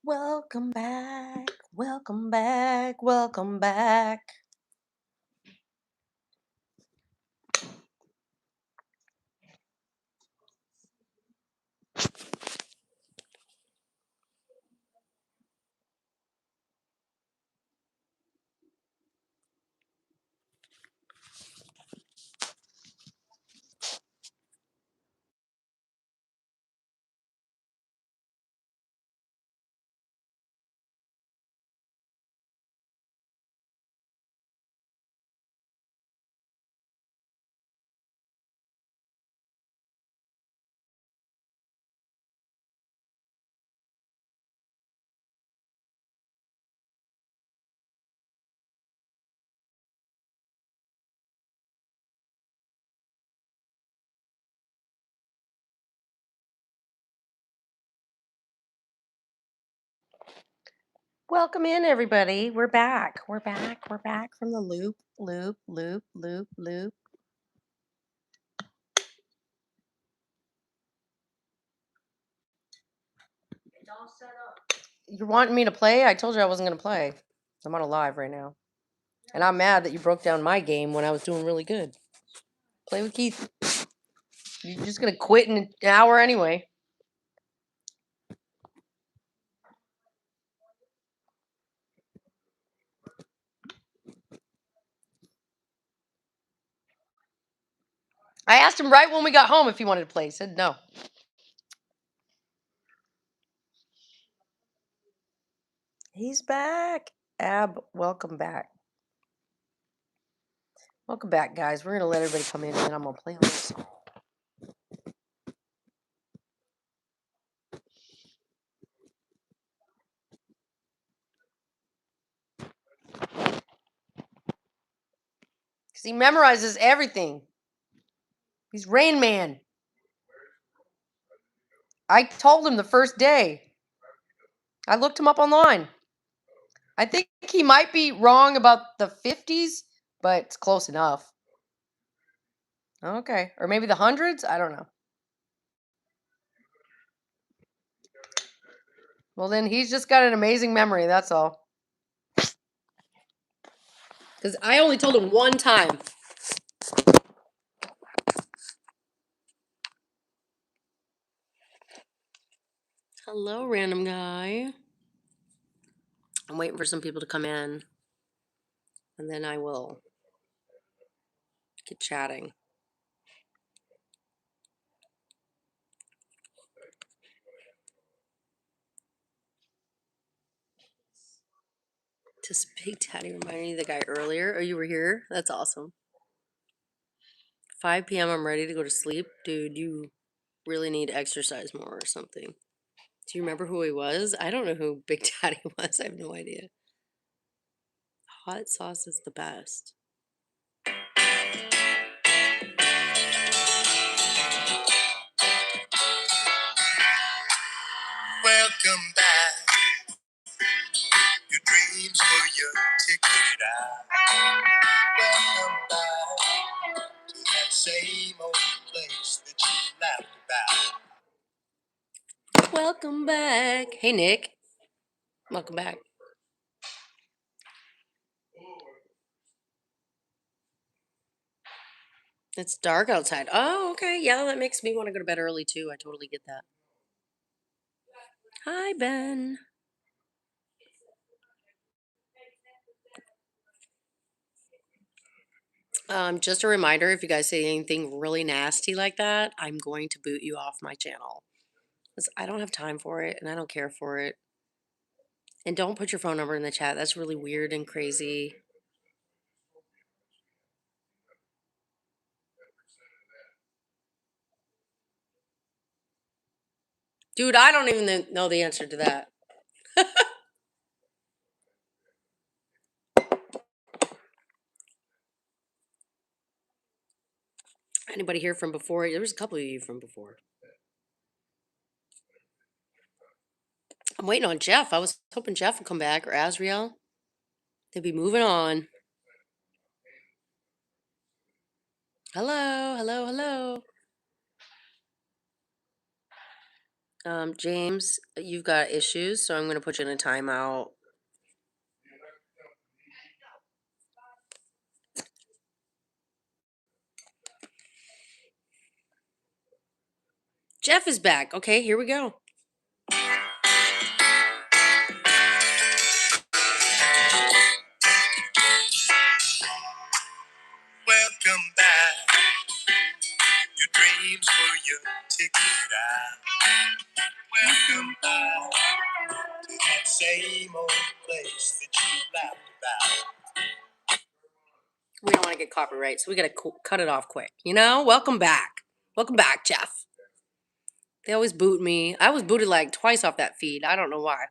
Welcome back, welcome back, welcome back. Welcome in, everybody. We're back. We're back from the loop. You're wanting me to play? I told you I wasn't going to play. I'm on a live right now. And I'm mad that you broke down my game when I was doing really good. Play with Keith. You're just going to quit in an hour anyway. I asked him right when we got home if he wanted to play. He said no. He's back. Ab, welcome back. Welcome back, guys. We're going to let everybody come in and then I'm going to play a little song. Because he memorizes everything. He's Rain Man. I told him the first day. I looked him up online. I think he might be wrong about the 50s, but it's close enough. Okay. Or maybe the hundreds? I don't know. Well, then he's just got an amazing memory. That's all. Because I only told him one time. Hello, random guy. I'm waiting for some people to come in. And then I will get chatting. Just Big Daddy reminded me of the guy earlier. Oh, you were here? That's awesome. 5 p.m. I'm ready to go to sleep. Dude, you really need to exercise more or something. Do you remember who he was? I don't know who Big Daddy was. I have no idea. Hot sauce is the best. Welcome back. Your dreams were your ticket out. Welcome back to that same old place that you laughed about. Welcome back. Hey, Nick. Welcome back. It's dark outside. Oh, okay. Yeah, that makes me want to go to bed early too. I totally get that. Hi, Ben. Just a reminder, if you guys say anything really nasty like that, I'm going to boot you off my channel. 'Cause I don't have time for it and I don't care for it. And don't put your phone number in the chat. That's really weird and crazy. Dude, I don't even know the answer to that. Anybody here from before? There was a couple of you from before. I'm waiting on Jeff. I was hoping Jeff would come back or Azriel. They'd be moving on. Hello, hello, hello. James, you've got issues, so I'm going to put you in a timeout. Jeff is back. Okay, here we go. Welcome back. Your dreams were your ticket out. Welcome back to that same old place that you laughed about. We don't want to get copyright, so we got to cut it off quick. Welcome back. Welcome back, Jeff. They always boot me. I was booted like twice off that feed. I don't know why.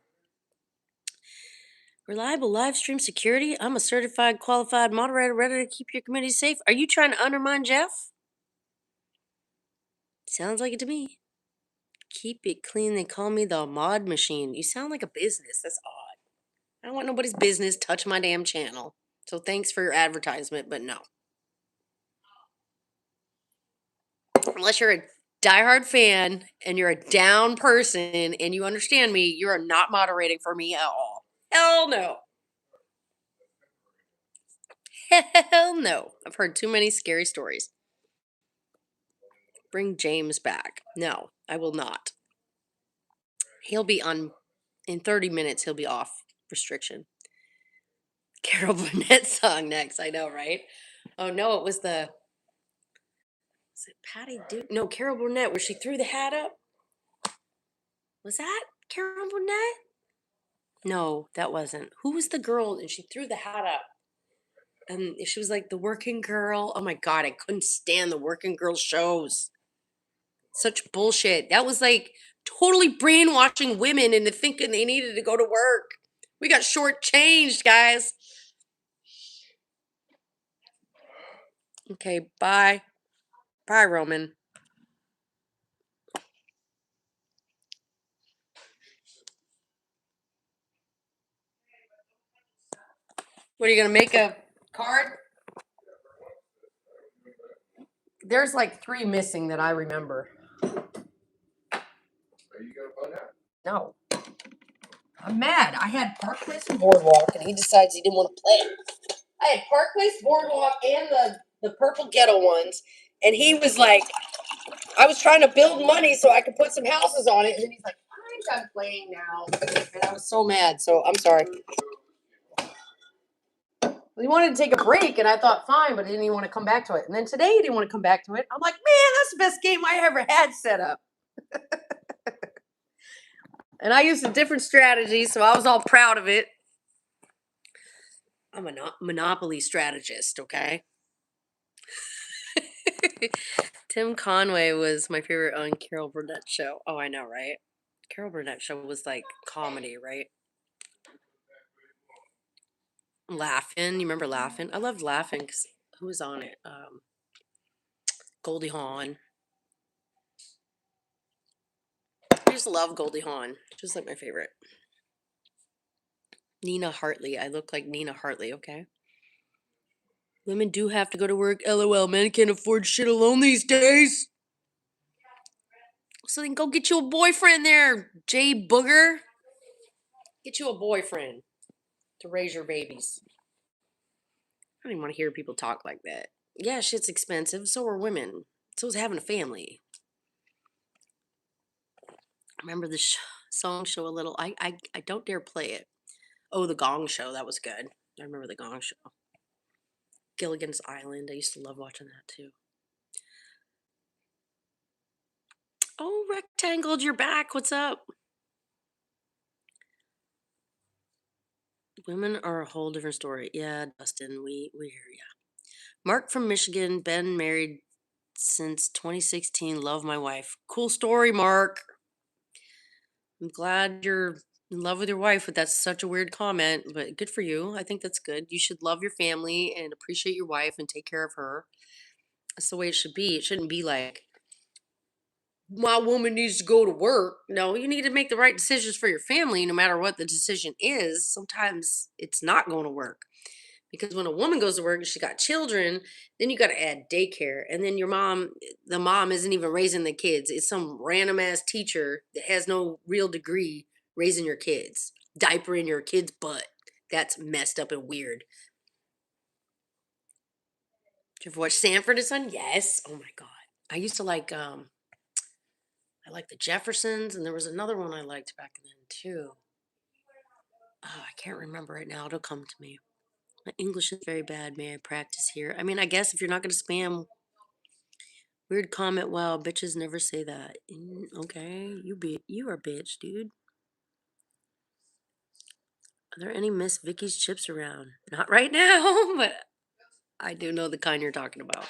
Reliable live stream security? I'm a certified qualified moderator ready to keep your community safe. Are you trying to undermine Jeff? Sounds like it to me. Keep it clean. They call me the mod machine. You sound like a business. That's odd. I don't want nobody's business touch my damn channel. So thanks for your advertisement, but no. Unless you're a diehard fan and you're a down person and you understand me, you are not moderating for me at all. Hell no. Hell no. I've heard too many scary stories. Bring James back. No, I will not. He'll be on, in 30 minutes, he'll be off restriction. Carol Burnett song next. I know, right? Oh no, it was was it Patty Duke? No, Carol Burnett, where she threw the hat up. Was that Carol Burnett? No, that wasn't. Who was the girl? And she threw the hat up. And she was like the working girl. Oh my God, I couldn't stand the working girl shows. Such bullshit. That was like totally brainwashing women into thinking they needed to go to work. We got shortchanged, guys. Okay, bye. Bye, Roman. What are you gonna make a card? There's like 3 missing that I remember. Are you gonna play that? No. I'm mad. I had Park Place and Boardwalk, and he decides he didn't want to play. I had Park Place, Boardwalk, and the purple ghetto ones, and he was like, I was trying to build money so I could put some houses on it, and then he's like, I'm done playing now, and I was so mad. So I'm sorry. He wanted to take a break, and I thought fine, but he didn't even want to come back to it. And then today he didn't want to come back to it. I'm like, man, that's the best game I ever had set up. And I used a different strategy, so I was all proud of it. I'm a Monopoly strategist, okay? Tim Conway was my favorite on Carol Burnett show. Oh, I know, right? Carol Burnett show was like comedy, right? Laughing. You remember Laughing? I loved Laughing because who was on it? Goldie Hawn. I just love Goldie Hawn. Just like my favorite. Nina Hartley. I look like Nina Hartley, okay? Women do have to go to work. LOL. Men can't afford shit alone these days. So then go get you a boyfriend there, Jay Booger. Get you a boyfriend to raise your babies. I don't even want to hear people talk like that. Yeah, shit's expensive. So are women. So is having a family. Remember the song show a little? I don't dare play it. Oh, the Gong Show. That was good. I remember the Gong Show. Gilligan's Island. I used to love watching that too. Oh, Rectangled, you're back. What's up? Women are a whole different story. Yeah, Dustin, we hear ya. Mark from Michigan, been married since 2016. Love my wife. Cool story, Mark. I'm glad you're in love with your wife, but that's such a weird comment, but good for you. I think that's good. You should love your family and appreciate your wife and take care of her. That's the way it should be. It shouldn't be like, my woman needs to go to work. No, you need to make the right decisions for your family, no matter what the decision is. Sometimes it's not going to work. Because when a woman goes to work and she got children, then you got to add daycare. And then the mom isn't even raising the kids. It's some random ass teacher that has no real degree raising your kids, diapering your kid's butt. That's messed up and weird. Did you ever watch Sanford and Son? Yes. Oh my God. I used to I like the Jeffersons, and there was another one I liked back then too. Oh, I can't remember right now. It'll come to me. My English is very bad. May I practice here? I mean, I guess if you're not going to spam weird comment, wow, bitches never say that. Okay, you are a bitch, dude. Are there any Miss Vicky's chips around? Not right now, but I do know the kind you're talking about.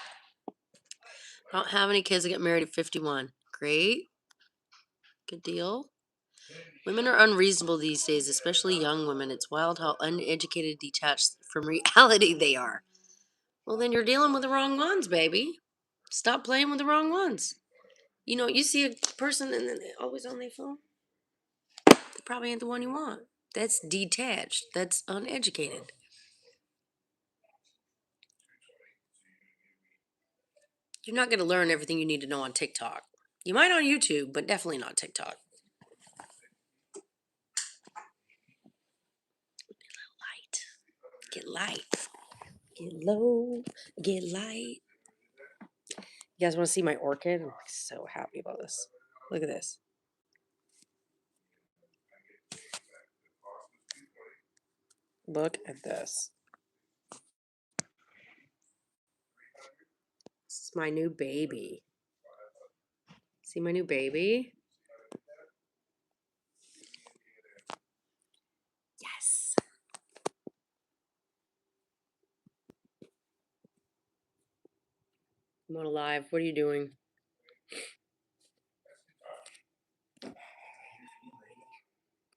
I don't have any kids that get married at 51. Great. Good deal. Women are unreasonable these days, especially young women. It's wild how uneducated, detached from reality they are. Well, then you're dealing with the wrong ones, baby. Stop playing with the wrong ones. You know, you see a person and then they're always on their phone. They probably ain't the one you want. That's detached. That's uneducated. You're not going to learn everything you need to know on TikTok. You might on YouTube, but definitely not TikTok. Light. Get light. Get low. Get light. You guys want to see my orchid? I'm so happy about this. Look at this. Look at this. This is my new baby. See my new baby? Yes. I'm on live. What are you doing?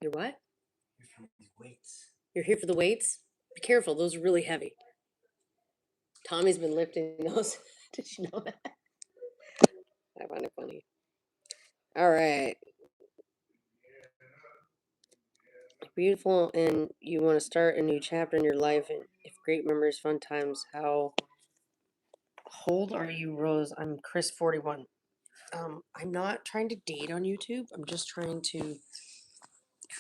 You're what? You're here for the weights? Be careful, those are really heavy. Tommy's been lifting those. Did you know that? I find it funny. All right. Beautiful, and you want to start a new chapter in your life, and if great memories, fun times, how old are you, Rose? I'm Chris 41. I'm not trying to date on YouTube. I'm just trying to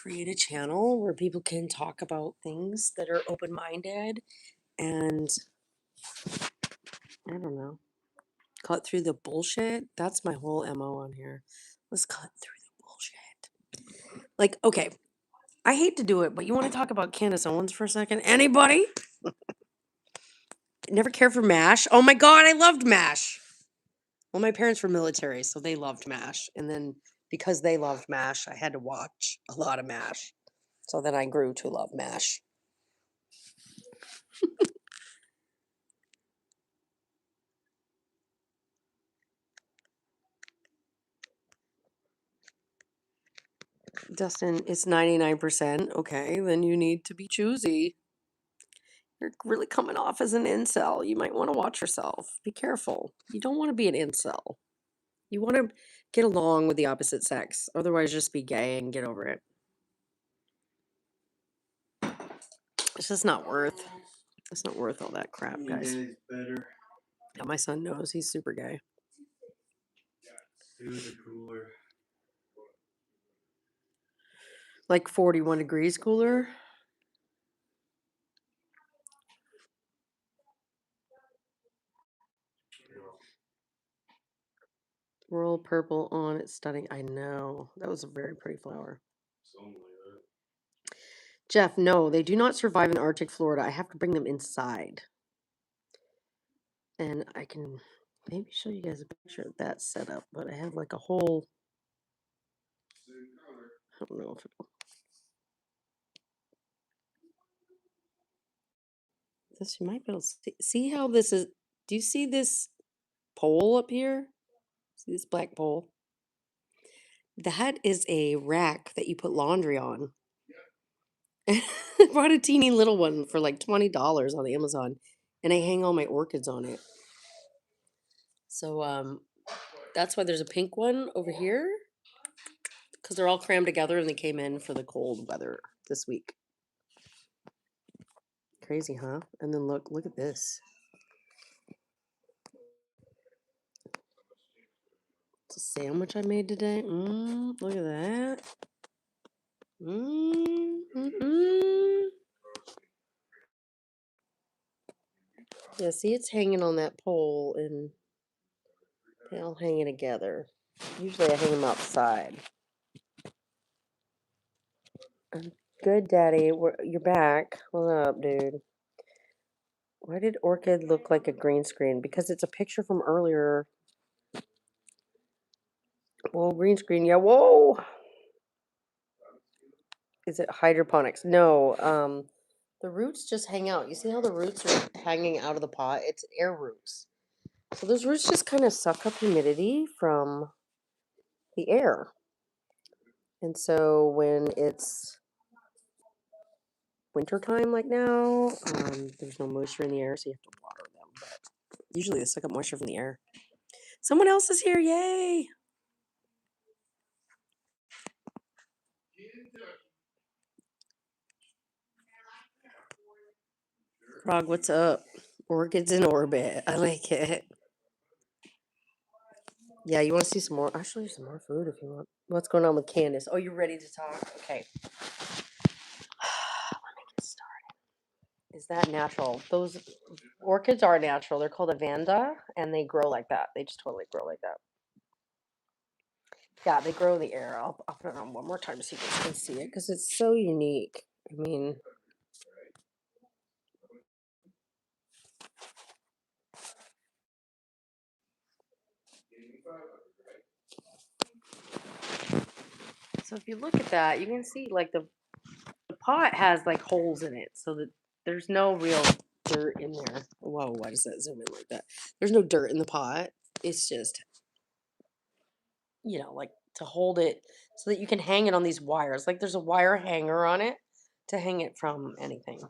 create a channel where people can talk about things that are open minded and I don't know, cut through the bullshit. That's my whole MO on here. Let's cut through the bullshit. Like, okay, I hate to do it, but you want to talk about Candace Owens for a second? Anybody? Never cared for MASH. Oh my God, I loved MASH. Well, my parents were military, so they loved MASH. And then because they loved MASH, I had to watch a lot of MASH. So then I grew to love MASH. Dustin, it's 99%. Okay, then you need to be choosy. You're really coming off as an incel. You might want to watch yourself. Be careful. You don't want to be an incel. You want to get along with the opposite sex. Otherwise, just be gay and get over it. It's just not worth. It's not worth all that crap, guys. Yeah, my son knows he's super gay. Like 41 degrees cooler. Royal purple on it's stunning. I know. That was a very pretty flower. Jeff, no, they do not survive in Arctic Florida. I have to bring them inside. And I can maybe show you guys a picture of that setup, but I have like a whole. I don't know if it'll. This you might be able to see how this is. Do you see this pole up here? See this black pole? That is a rack that you put laundry on. I bought a teeny little one for like $20 on Amazon, and I hang all my orchids on it. So that's why there's a pink one over here, because they're all crammed together and they came in for the cold weather this week. Crazy, huh? And then look at this. It's a sandwich I made today. Look at that. Mm. Yeah, see, it's hanging on that pole, and they all hanging together. Usually I hang them outside. Good, Daddy. You're back. What up, dude? Why did Orchid look like a green screen? Because it's a picture from earlier. Whoa, green screen. Yeah, whoa. Is it hydroponics? No. The roots just hang out. You see how the roots are hanging out of the pot? It's air roots. So those roots just kind of suck up humidity from the air. And so when it's wintertime like now, there's no moisture in the air, so you have to water them. But usually they suck up moisture from the air. Someone else is here. Yay! Frog, what's up? Orchids in orbit. I like it. Yeah, you want to see some more? I'll show you some more food if you want. What's going on with Candace? Oh, you're ready to talk? Okay. Let me get started. Is that natural? Those orchids are natural. They're called a vanda, and they grow like that. They just totally grow like that. Yeah, they grow in the air. I'll put it on one more time so you guys can see it because it's so unique. I mean, so if you look at that, you can see like the pot has like holes in it so that there's no real dirt in there. Whoa, why does that zoom in like that? There's no dirt in the pot. It's just, like to hold it so that you can hang it on these wires. Like there's a wire hanger on it to hang it from anything.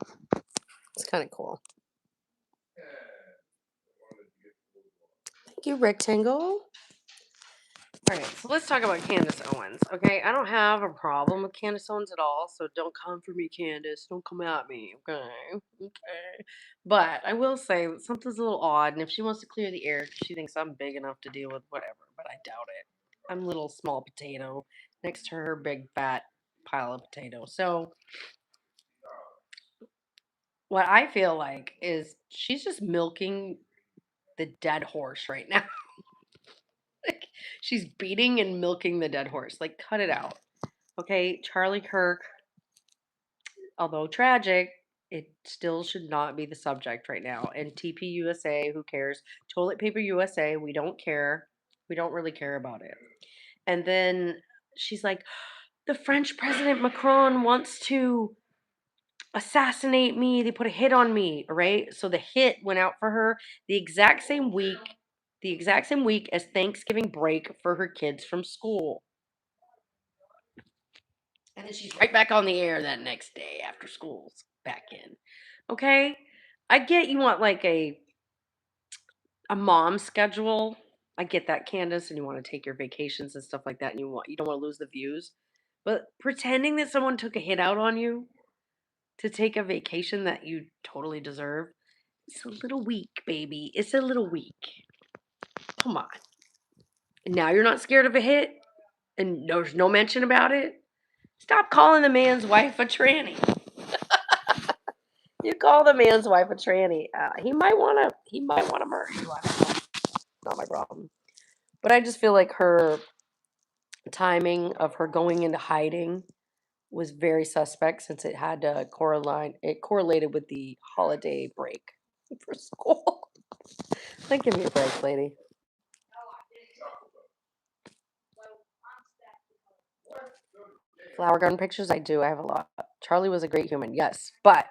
It's kind of cool. Thank you, Rectangle. All right, so let's talk about Candace Owens. Okay, I don't have a problem with Candace Owens at all, so don't come for me, Candace. Don't come at me, okay? Okay. But I will say something's a little odd, and if she wants to clear the air because she thinks I'm big enough to deal with whatever, but I doubt it. I'm a little small potato next to her big fat pile of potatoes. So what I feel like is she's just milking the dead horse right now. Like she's beating and milking the dead horse. Like cut it out. Okay, Charlie Kirk, although tragic, it still should not be the subject right now. And TP USA, who cares? Toilet Paper USA, we don't care. We don't really care about it. And then she's like, the French President Macron wants to assassinate me. They put a hit on me, right? So the hit went out for her the exact same week as Thanksgiving break for her kids from school. And then she's right back on the air that next day after school's back in. Okay? I get you want like a mom schedule. I get that, Candace, and you want to take your vacations and stuff like that, and you don't want to lose the views. But pretending that someone took a hit out on you to take a vacation that you totally deserve, it's a little weak, baby. It's a little weak. Come on. And now you're not scared of a hit, and there's no mention about it. Stop calling the man's wife a tranny. You call the man's wife a tranny. He might wanna. He might wanna murder you. I don't know. Not my problem. But I just feel like her timing of her going into hiding was very suspect since it had to correlate. It correlated with the holiday break for school. Like, give me a break, lady. Flower garden pictures, I do. I have a lot. Charlie was a great human, yes, but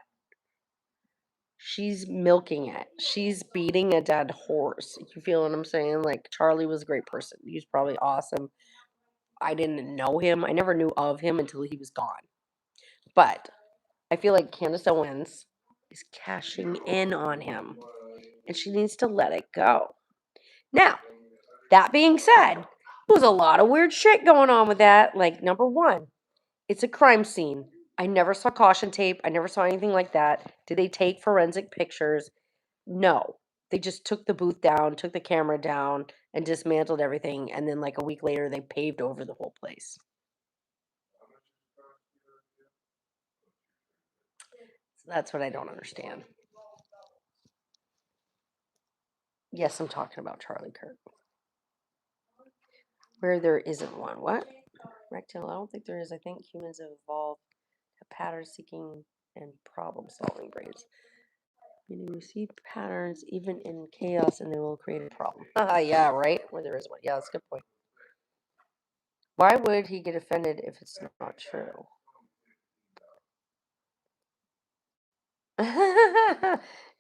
she's milking it. She's beating a dead horse. You feel what I'm saying? Like Charlie was a great person. He was probably awesome. I didn't know him. I never knew of him until he was gone. But I feel like Candace Owens is cashing in on him, and she needs to let it go. Now, that being said, there was a lot of weird shit going on with that. Like, number one, it's a crime scene. I never saw caution tape. I never saw anything like that. Did they take forensic pictures? No. They just took the booth down, took the camera down, and dismantled everything. And then, like a week later, they paved over the whole place. So that's what I don't understand. Yes, I'm talking about Charlie Kirk. Where there isn't one. What? Rectangle? I don't think there is. I think humans have evolved a pattern seeking and problem solving brains. Meaning we see patterns even in chaos and they will create a problem. Yeah, right? Where there is one. Yeah, that's a good point. Why would he get offended if it's not true?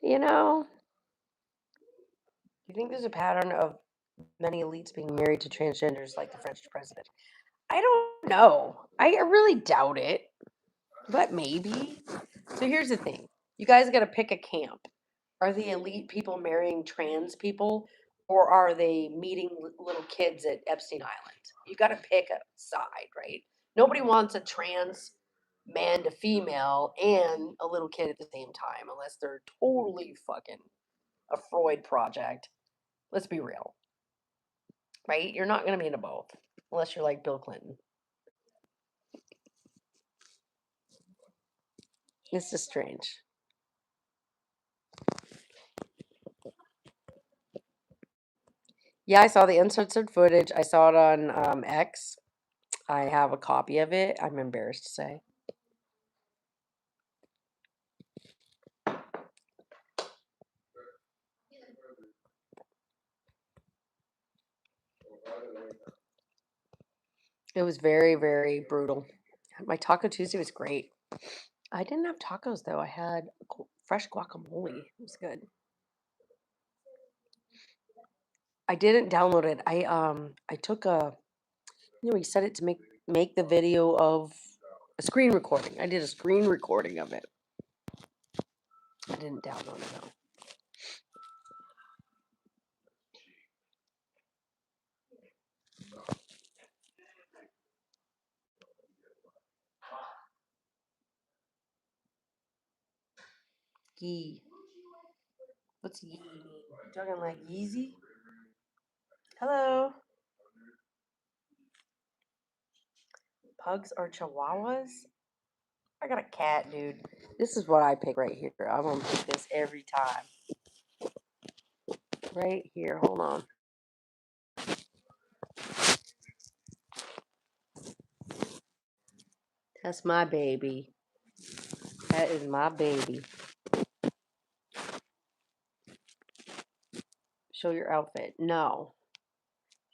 You know, you think there's a pattern of many elites being married to transgenders like the French president? I don't know. I really doubt it, but maybe. So here's the thing. You guys got to pick a camp. Are the elite people marrying trans people or are they meeting little kids at Epstein Island? You got to pick a side, right? Nobody wants a trans man to female and a little kid at the same time unless they're totally fucking a Freud project. Let's be real, right? You're not going to be into both unless you're like Bill Clinton. It's just strange. Yeah, I saw the uncensored footage. I saw it on X. I have a copy of it. I'm embarrassed to say. It was very, very brutal. My Taco Tuesday was great. I didn't have tacos though. I had fresh guacamole. It was good. I didn't download it. I took a we set it to make the video of a screen recording. I did a screen recording of it. I didn't download it though. Yee. What's yee mean? You talking like Yeezy? Hello. Pugs or chihuahuas? I got a cat, dude. This is what I pick right here. I'm gonna pick this every time. Right here. Hold on. That's my baby. That is my baby. Show your outfit. No.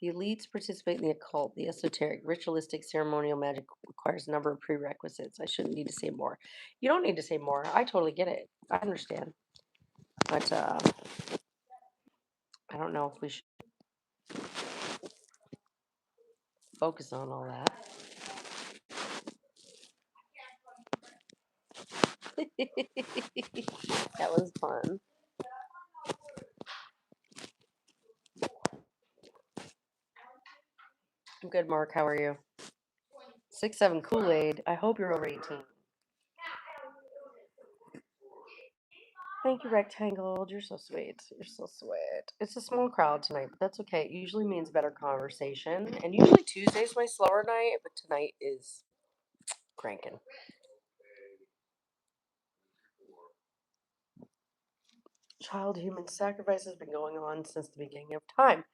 The elites participate in the occult, the esoteric, ritualistic, ceremonial magic requires a number of prerequisites. I shouldn't need to say more. You don't need to say more. I totally get it. I understand. But I don't know if we should focus on all that. That was fun. I'm good, Mark. How are you? 6'7" Kool-Aid. I hope you're over 18. Thank you, Rectangle. You're so sweet. You're so sweet. It's a small crowd tonight, but that's okay. It usually means better conversation. And usually Tuesday's my slower night, but tonight is cranking. Child human sacrifice has been going on since the beginning of time.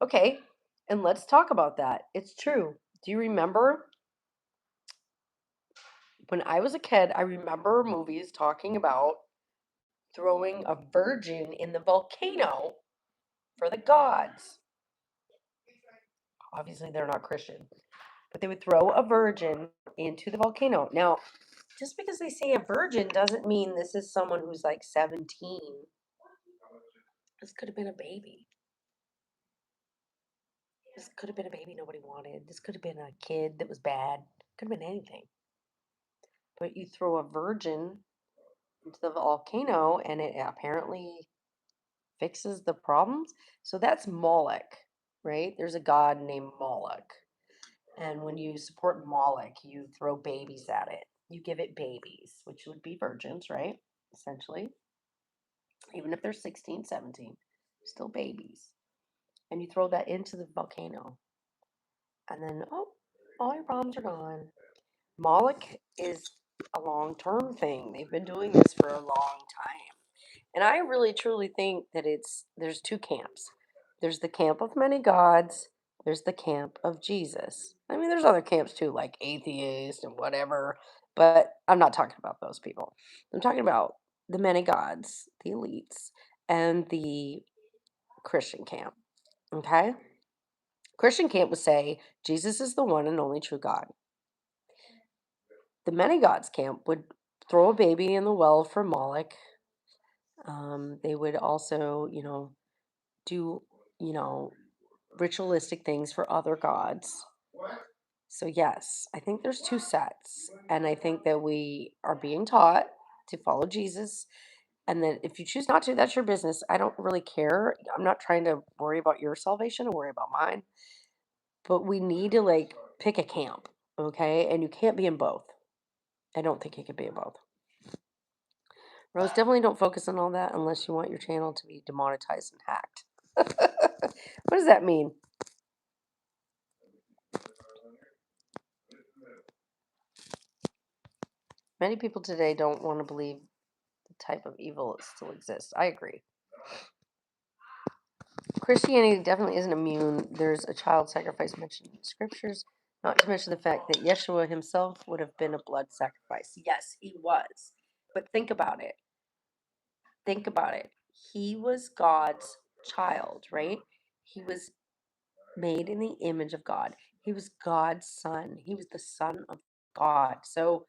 Okay, and let's talk about that. It's true. Do you remember when I was a kid? I remember movies talking about throwing a virgin in the volcano for the gods. Obviously, they're not Christian, but they would throw a virgin into the volcano. Now, just because they say a virgin doesn't mean this is someone who's like 17. This could have been a baby. This could have been a baby nobody wanted. This could have been a kid that was bad. Could have been anything. But you throw a virgin into the volcano and it apparently fixes the problems. So that's Moloch, right? There's a god named Moloch. And when you support Moloch, you throw babies at it. you give it babies, which would be virgins, right? Essentially, even if they're 16, 17, still babies. And you throw that into the volcano, and then, oh, all your problems are gone. Moloch is a long term thing. They've been doing this for a long time. And I really truly think that there's two camps. There's the camp of many gods, there's the camp of Jesus. I mean, there's other camps too, like atheist and whatever, but I'm not talking about those people. I'm talking about the many gods, the elites, and the Christian camp. Okay? Christian camp would say Jesus is the one and only true God. The many gods camp would throw a baby in the well for Moloch. They would also, do, you know, ritualistic things for other gods. So, yes, I think there's two sets. And I think that we are being taught to follow Jesus. And then if you choose not to, that's your business. I don't really care. I'm not trying to worry about your salvation or worry about mine. But we need to pick a camp, okay? And you can't be in both. I don't think you can be in both. Rose, definitely don't focus on all that unless you want your channel to be demonetized and hacked. What does that mean? Many people today don't want to believe the type of evil that still exists. I agree. Christianity definitely isn't immune. There's a child sacrifice mentioned in the scriptures, not to mention the fact that Yeshua himself would have been a blood sacrifice. Yes, he was. But think about it. Think about it. He was God's child, right? He was made in the image of God. He was God's son. He was the son of God. So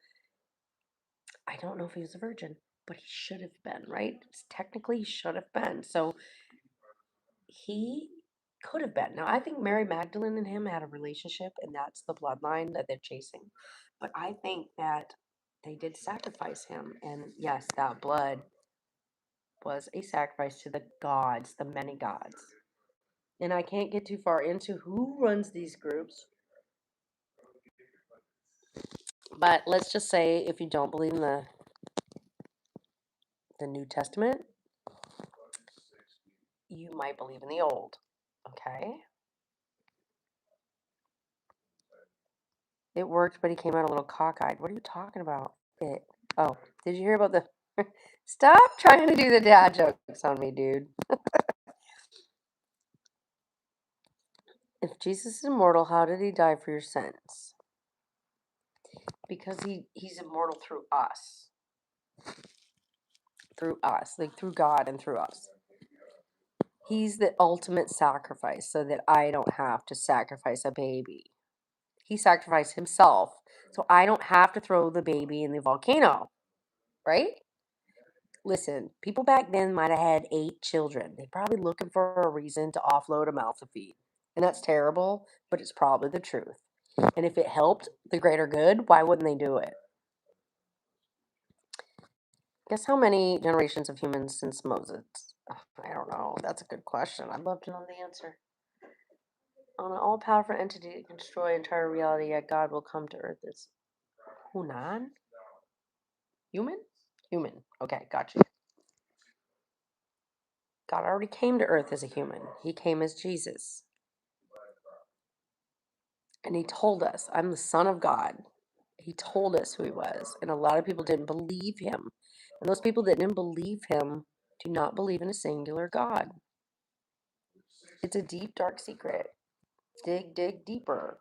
I don't know if he was a virgin, but he should have been, right? Technically, he should have been. So he could have been. Now, I think Mary Magdalene and him had a relationship, and that's the bloodline that they're chasing. But I think that they did sacrifice him. And yes, that blood was a sacrifice to the gods, the many gods. And I can't get too far into who runs these groups. But let's just say if you don't believe in the New Testament, you might believe in the Old. Okay? It worked, but he came out a little cockeyed. What are you talking about? It. Oh, did you hear about the. Stop trying to do the dad jokes on me, dude. If Jesus is immortal, how did he die for your sins? Because he's immortal through us. Through us. Like through God and through us. He's the ultimate sacrifice so that I don't have to sacrifice a baby. He sacrificed himself so I don't have to throw the baby in the volcano, right? Listen, people back then might have had 8 children. They're probably looking for a reason to offload a mouth to feed. And that's terrible, but it's probably the truth. And if it helped the greater good, why wouldn't they do it? Guess how many generations of humans since Moses? I don't know. That's a good question. I'd love to know the answer. On an all powerful entity that can destroy entire reality, yet God will come to earth as Hunan? Human? Human. Okay, gotcha. God already came to earth as a human. He came as Jesus. And he told us, I'm the Son of God. He told us who he was. And a lot of people didn't believe him. And those people that didn't believe him do not believe in a singular God. It's a deep, dark secret. Dig, dig deeper.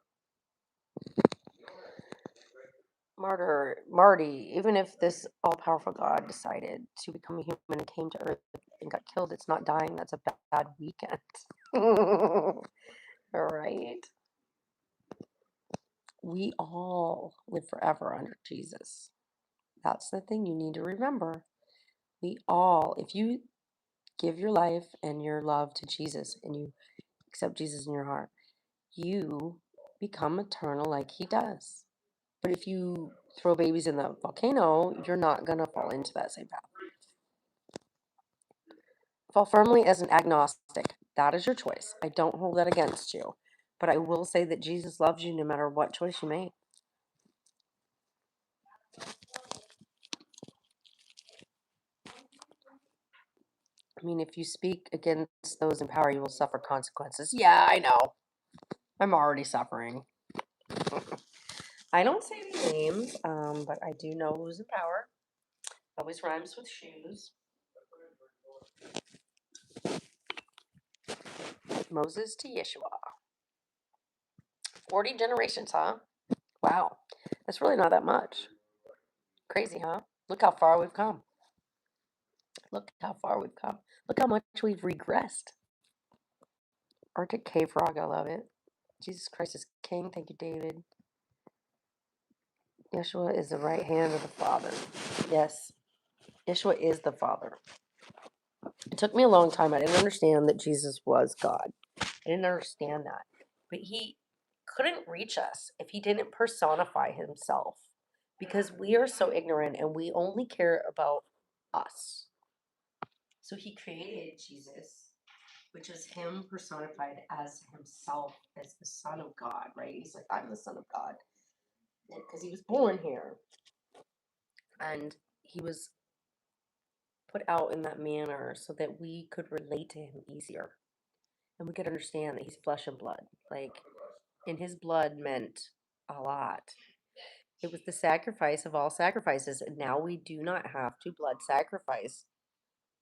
Marty, even if this all powerful God decided to become a human and came to earth and got killed, it's not dying. That's a bad weekend. All right. We all live forever under Jesus. That's the thing you need to remember. We all, if you give your life and your love to Jesus and you accept Jesus in your heart, you become eternal like he does. But if you throw babies in the volcano, you're not going to fall into that same path. Fall firmly as an agnostic. That is your choice. I don't hold that against you. But I will say that Jesus loves you no matter what choice you make. I mean, if you speak against those in power, you will suffer consequences. Yeah, I know. I'm already suffering. I don't say any names, but I do know who's in power. Always rhymes with shoes. Moses to Yeshua. 40 generations, huh? Wow. That's really not that much. Crazy, huh? Look how far we've come. Look how far we've come. Look how much we've regressed. Arctic cave frog, I love it. Jesus Christ is King. Thank you, David. Yeshua is the right hand of the Father. Yes, Yeshua is the Father. It took me a long time. I didn't understand that Jesus was God. I didn't understand that. But he couldn't reach us if he didn't personify himself because we are so ignorant and we only care about us. So he created Jesus, which is him personified as himself, as the Son of God, right? He's like, I'm the Son of God. Because he was born here. And he was put out in that manner so that we could relate to him easier. And we could understand that he's flesh and blood. Like, and his blood meant a lot. It was the sacrifice of all sacrifices. And now we do not have to blood sacrifice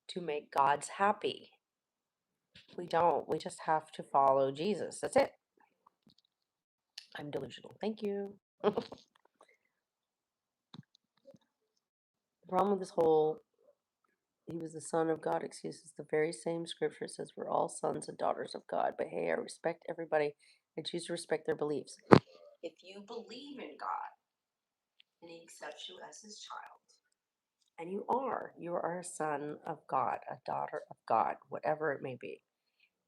to make God's happy. We don't. We just have to follow Jesus. That's it. I'm delusional. Thank you. The problem with this whole he was the son of God excuse is the very same scripture says we're all sons and daughters of God. But hey, I respect everybody. I choose to respect their beliefs. If you believe in God and he accepts you as his child, and you are a son of God, a daughter of God, whatever it may be.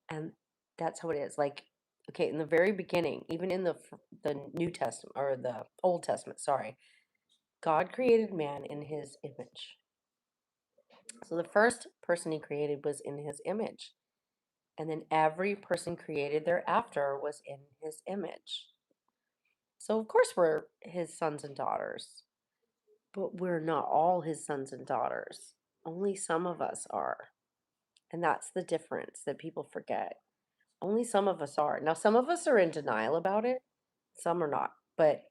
And that's how it is. Like, okay, in the very beginning, even in the New Testament or the Old Testament, sorry, God created man in his image. So the first person he created was in his image. And then every person created thereafter was in his image. So of course we're his sons and daughters, but we're not all his sons and daughters. Only some of us are. And that's the difference that people forget. Only some of us are. Now, some of us are in denial about it, some are not. But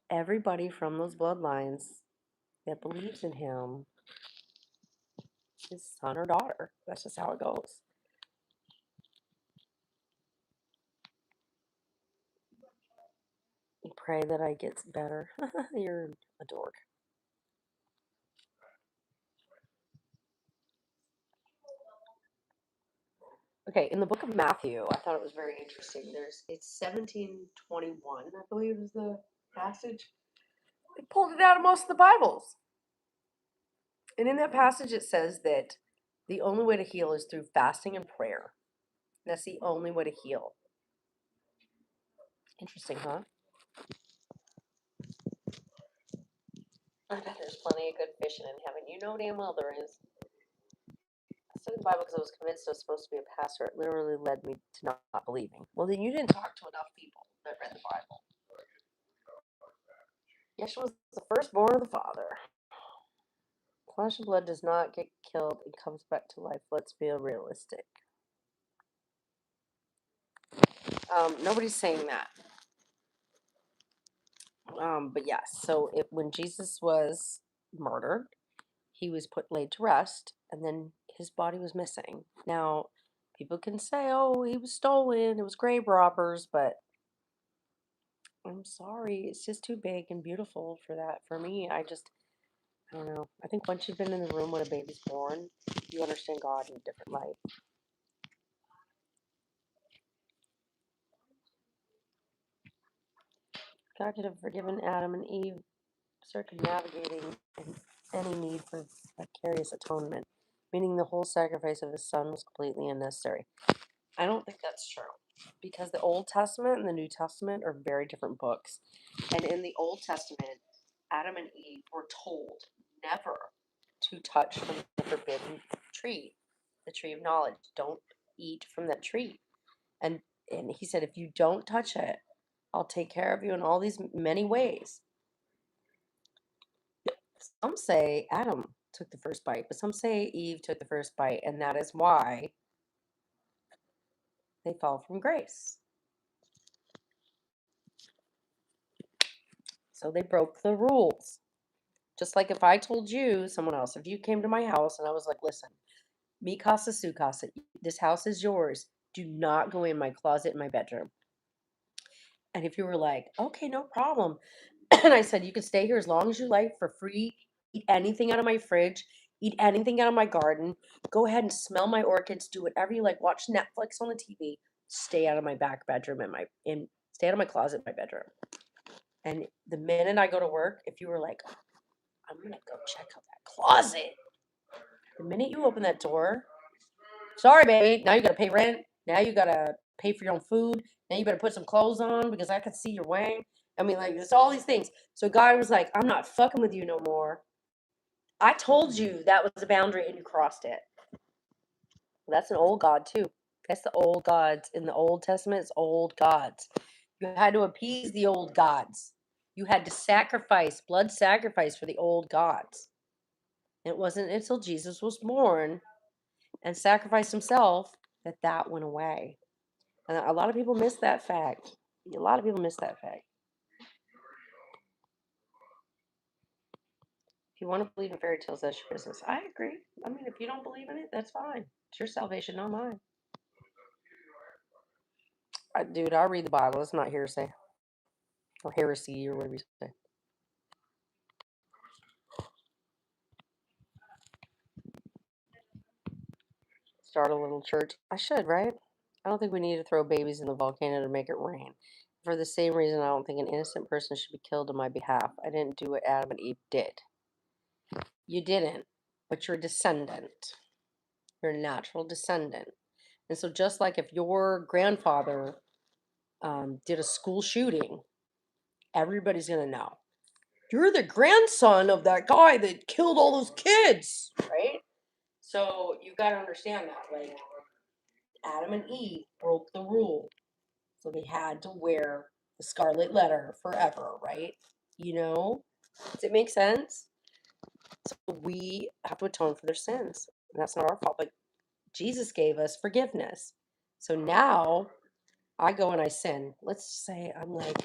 everybody from those bloodlines that believes in him is son or daughter. That's just how it goes. You pray that I get better. You're a dork. Okay, in the book of Matthew, I thought it was very interesting. It's 1721, I believe is the passage. They pulled it out of most of the Bibles. And in that passage, it says that the only way to heal is through fasting and prayer. That's the only way to heal. Interesting, huh? I bet there's plenty of good fishing in heaven. You know damn well there is. I studied the Bible because I was convinced I was supposed to be a pastor. It literally led me to not believing. Well, then you didn't talk to enough people that read the Bible. Yeshua was the firstborn of the Father. Flesh and blood does not get killed and comes back to life. Let's be realistic. Nobody's saying that. But yes, so when Jesus was murdered, he was laid to rest, and then his body was missing. Now, people can say, "Oh, he was stolen. It was grave robbers," but I'm sorry, it's just too big and beautiful for that. For me, I don't know. I think once you've been in the room when a baby's born, you understand God in a different light. God could have forgiven Adam and Eve, circumnavigating any need for vicarious atonement, meaning the whole sacrifice of his son was completely unnecessary. I don't think that's true because the Old Testament and the New Testament are very different books. And in the Old Testament, Adam and Eve were told never to touch from the forbidden tree, the tree of knowledge. Don't eat from that tree. And and he said, if you don't touch it, I'll take care of you in all these many ways. Some say Adam took the first bite, but some say Eve took the first bite, and that is why they fall from grace. So they broke the rules. Just like if I told you, someone else, if you came to my house and I was like, listen, mi casa, su casa, this house is yours. Do not go in my closet in my bedroom. And if you were like, okay, no problem. And I said, you can stay here as long as you like for free, eat anything out of my fridge, eat anything out of my garden, go ahead and smell my orchids, do whatever you like, watch Netflix on the TV, stay out of my back bedroom and stay out of my closet in my bedroom. And the minute I go to work, if you were like, I'm gonna go check out that closet. The minute you open that door, sorry, baby, now you gotta pay rent. Now you gotta pay for your own food. Now you better put some clothes on because I can see your wang. I mean, like, there's all these things. So God was like, I'm not fucking with you no more. I told you that was a boundary and you crossed it. Well, that's an old God, too. That's the old gods. In the Old Testament, it's old gods. You had to appease the old gods. You had to sacrifice, blood sacrifice for the old gods. It wasn't until Jesus was born and sacrificed himself that that went away. And a lot of people miss that fact. A lot of people miss that fact. If you want to believe in fairy tales, that's your business. I agree. I mean, if you don't believe in it, that's fine. It's your salvation, not mine. Dude, I read the Bible. It's not hearsay or heresy or whatever you say. Start a little church. I should, right? I don't think we need to throw babies in the volcano to make it rain. For the same reason, I don't think an innocent person should be killed on my behalf. I didn't do what Adam and Eve did. You didn't, but you're a descendant. You're a natural descendant. And so, just like if your grandfather did a school shooting, everybody's going to know. You're the grandson of that guy that killed all those kids, right? So, you got to understand that. Like, Adam and Eve broke the rule. So, they had to wear the scarlet letter forever, right? You know? Does it make sense? So, we have to atone for their sins. And that's not our fault. But Jesus gave us forgiveness. So now I go and I sin. Let's say I'm like,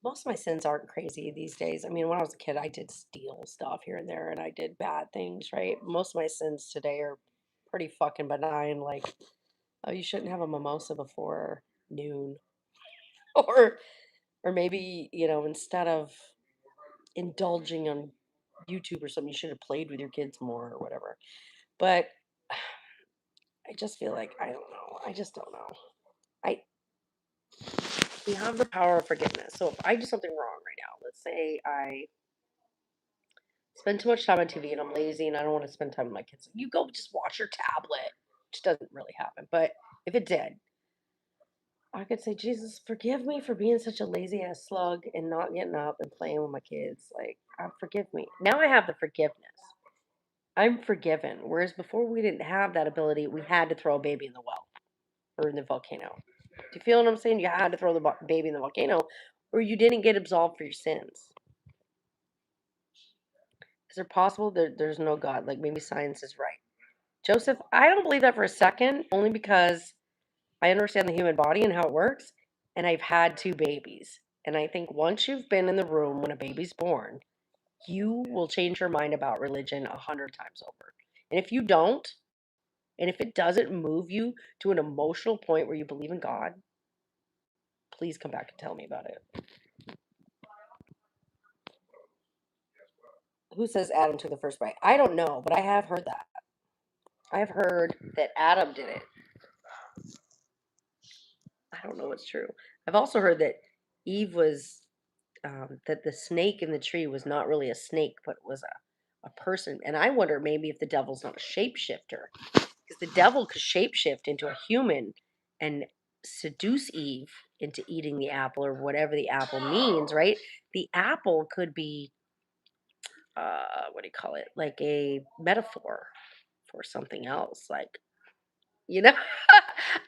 most of my sins aren't crazy these days. I mean, when I was a kid, I did steal stuff here and there and I did bad things, right? Most of my sins today are pretty fucking benign. Like, oh, you shouldn't have a mimosa before noon. Or, or maybe, instead of indulging on YouTube or something, you should have played with your kids more or whatever. But I just feel like, I don't know. I just don't know. I We have the power of forgiveness. So if I do something wrong right now, let's say I spend too much time on TV and I'm lazy and I don't want to spend time with my kids. You go just watch your tablet, which doesn't really happen. But if it did, I could say, Jesus, forgive me for being such a lazy ass slug and not getting up and playing with my kids. Like, forgive me. Now I have the forgiveness. I'm forgiven. Whereas before we didn't have that ability, we had to throw a baby in the well or in the volcano. Do you feel what I'm saying? You had to throw the baby in the volcano, or you didn't get absolved for your sins. Is it possible that there's no God? Like maybe science is right. Joseph, I don't believe that for a second, only because I understand the human body and how it works, and I've had two babies. And I think once you've been in the room when a baby's born, you will change your mind about religion 100 times over. And if you don't, and if it doesn't move you to an emotional point where you believe in God, please come back and tell me about it. Who says Adam took the first bite? I don't know, but I have heard that. I have heard that Adam did it. I don't know what's true. I've also heard that Eve was that the snake in the tree was not really a snake, but was a person. And I wonder maybe if the devil's not a shapeshifter, because the devil could shapeshift into a human and seduce Eve into eating the apple or whatever the apple means, right? The apple could be what do you call it? Like a metaphor for something else, like you know.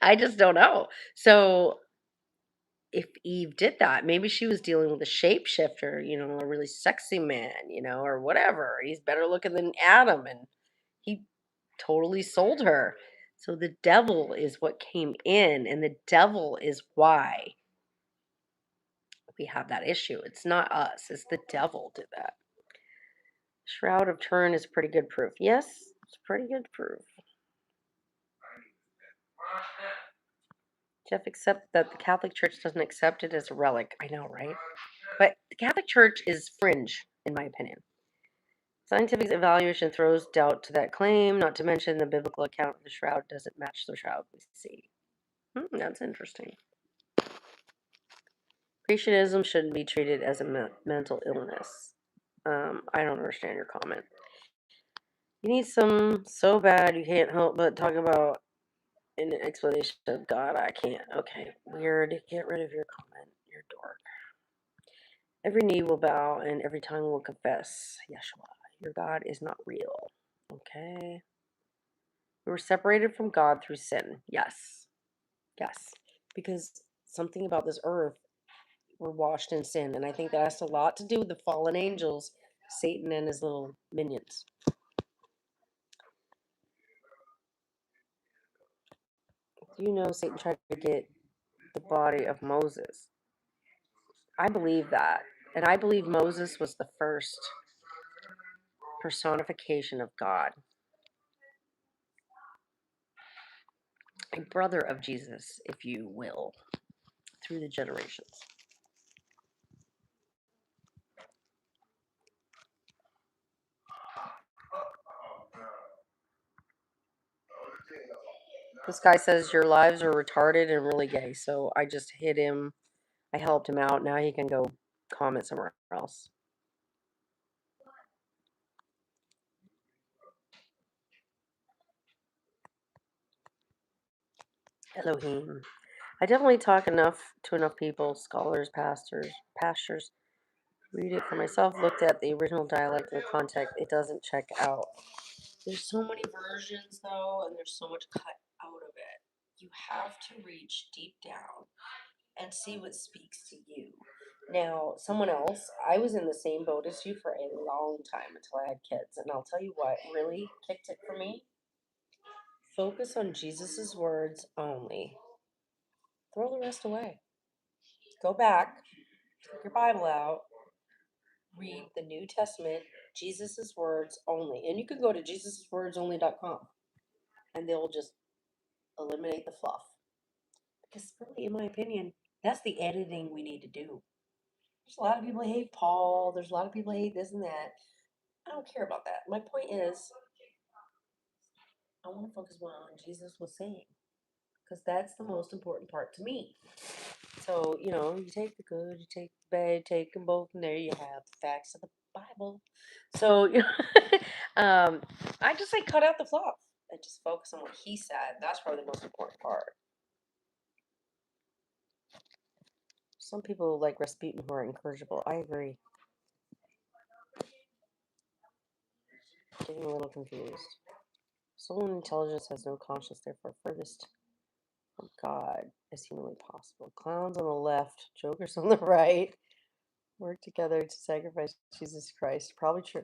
I just don't know. So if Eve did that, maybe she was dealing with a shapeshifter, a really sexy man, or whatever. He's better looking than Adam, and he totally sold her. So the devil is what came in, and the devil is why we have that issue. It's not us, it's the devil did that. Shroud of Turin is pretty good proof. Yes, it's pretty good proof. Jeff, accept that the Catholic Church doesn't accept it as a relic. I know, right? But the Catholic Church is fringe, in my opinion. Scientific evaluation throws doubt to that claim, not to mention the biblical account of the shroud doesn't match the shroud we see. That's interesting. Creationism shouldn't be treated as a mental illness. I don't understand your comment. You need some so bad you can't help but talk about an explanation of God. I can't. Okay, weird. Get rid of your comment. You're a dork. Every knee will bow and every tongue will confess, Yeshua, your God is not real. Okay. We were separated from God through sin. Yes. Yes. Because something about this earth, we're washed in sin. And I think that has a lot to do with the fallen angels, Satan and his little minions. You know, Satan tried to get the body of Moses. I believe that. And I believe Moses was the first personification of God, a brother of Jesus, if you will, through the generations. This guy says your lives are retarded and really gay. So I just hit him. I helped him out. Now he can go comment somewhere else. Elohim. I definitely talk to enough people, scholars, pastors. Read it for myself. Looked at the original dialect and the context. It doesn't check out. There's so many versions though, and there's so much cut out of it. You have to reach deep down and see what speaks to you. Now, someone else, I was in the same boat as you for a long time until I had kids. And I'll tell you what really kicked it for me. Focus on Jesus' words only. Throw the rest away. Go back, take your Bible out, read the New Testament, Jesus' words only. And you can go to jesuswordsonly.com and they'll just eliminate the fluff. Because really, in my opinion, that's the editing we need to do. There's a lot of people who hate Paul. There's a lot of people who hate this and that. I don't care about that. My point is, I want to focus more on what Jesus was saying. Because that's the most important part to me. So, you take the good, you take the bad, take them both, and there you have the facts of the Bible. So, I just say cut out the fluff and just focus on what he said. That's probably the most important part. Some people like Rasputin who are incorrigible. I agree. Getting a little confused. Soul and intelligence has no conscience, therefore furthest from God as humanly possible. Clowns on the left, jokers on the right, work together to sacrifice Jesus Christ. Probably true.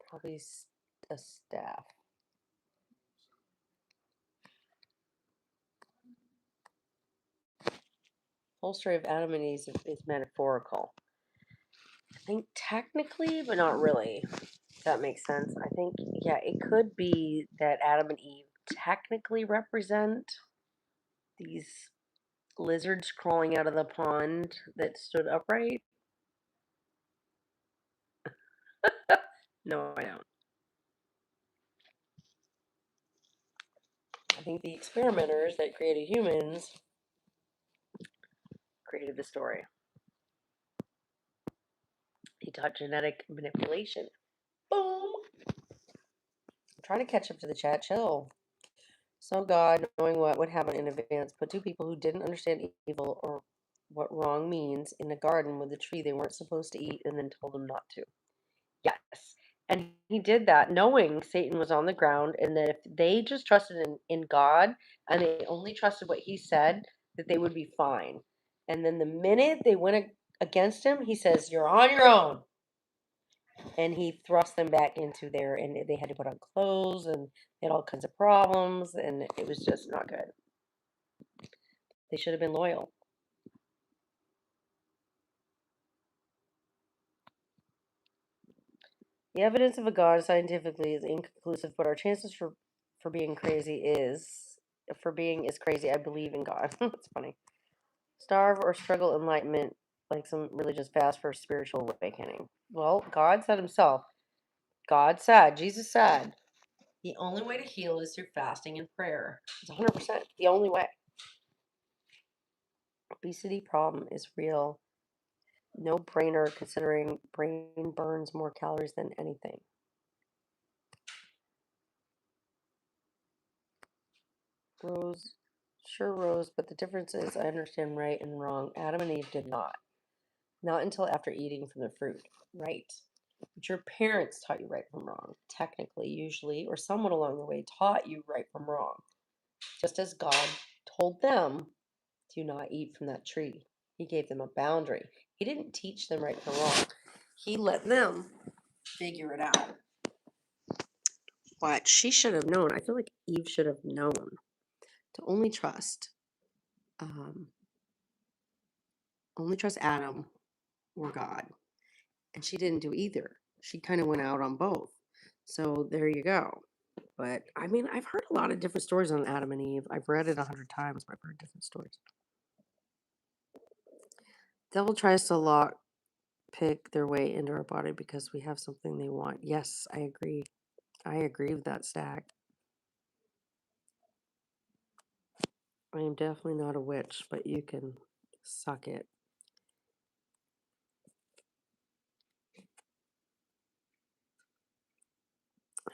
Probably a staff. Whole story of Adam and Eve is metaphorical. I think technically, but not really. If that makes sense. I think, yeah, it could be that Adam and Eve technically represent these lizards crawling out of the pond that stood upright. No, I don't. I think the experimenters that created humans created the story. He taught genetic manipulation. Boom! I'm trying to catch up to the chat. Chill. So God, knowing what would happen in advance, put two people who didn't understand evil or what wrong means in a garden with a tree they weren't supposed to eat and then told them not to. Yes. And he did that knowing Satan was on the ground and that if they just trusted in God and they only trusted what he said, that they would be fine. And then the minute they went against him, he says, "You're on your own." And he thrust them back into there, and they had to put on clothes and they had all kinds of problems, and it was just not good. They should have been loyal. The evidence of a God scientifically is inconclusive, but our chances for being crazy is for being is crazy. I believe in God. That's funny. Starve or struggle enlightenment, like some religious fast for spiritual awakening. Well, God said himself. God said, Jesus said, the only way to heal is through fasting and prayer. It's 100% the only way. Obesity problem is real. No brainer considering brain burns more calories than anything. Rose, sure, Rose, but the difference is I understand right and wrong. Adam and Eve did not. Not until after eating from the fruit. Right. But your parents taught you right from wrong, technically, usually, or someone along the way taught you right from wrong. Just as God told them, do not eat from that tree. He gave them a boundary. He didn't teach them right from wrong. He let them figure it out. But she should have known. I feel like Eve should have known to um, only trust Adam or God. And she didn't do either. She kind of went out on both. So there you go. But I mean, I've heard a lot of different stories on Adam and Eve. I've read it 100 times, but I've heard different stories. Devil tries to lock pick their way into our body because we have something they want. Yes, I agree. I agree with that stack. I am definitely not a witch, but you can suck it.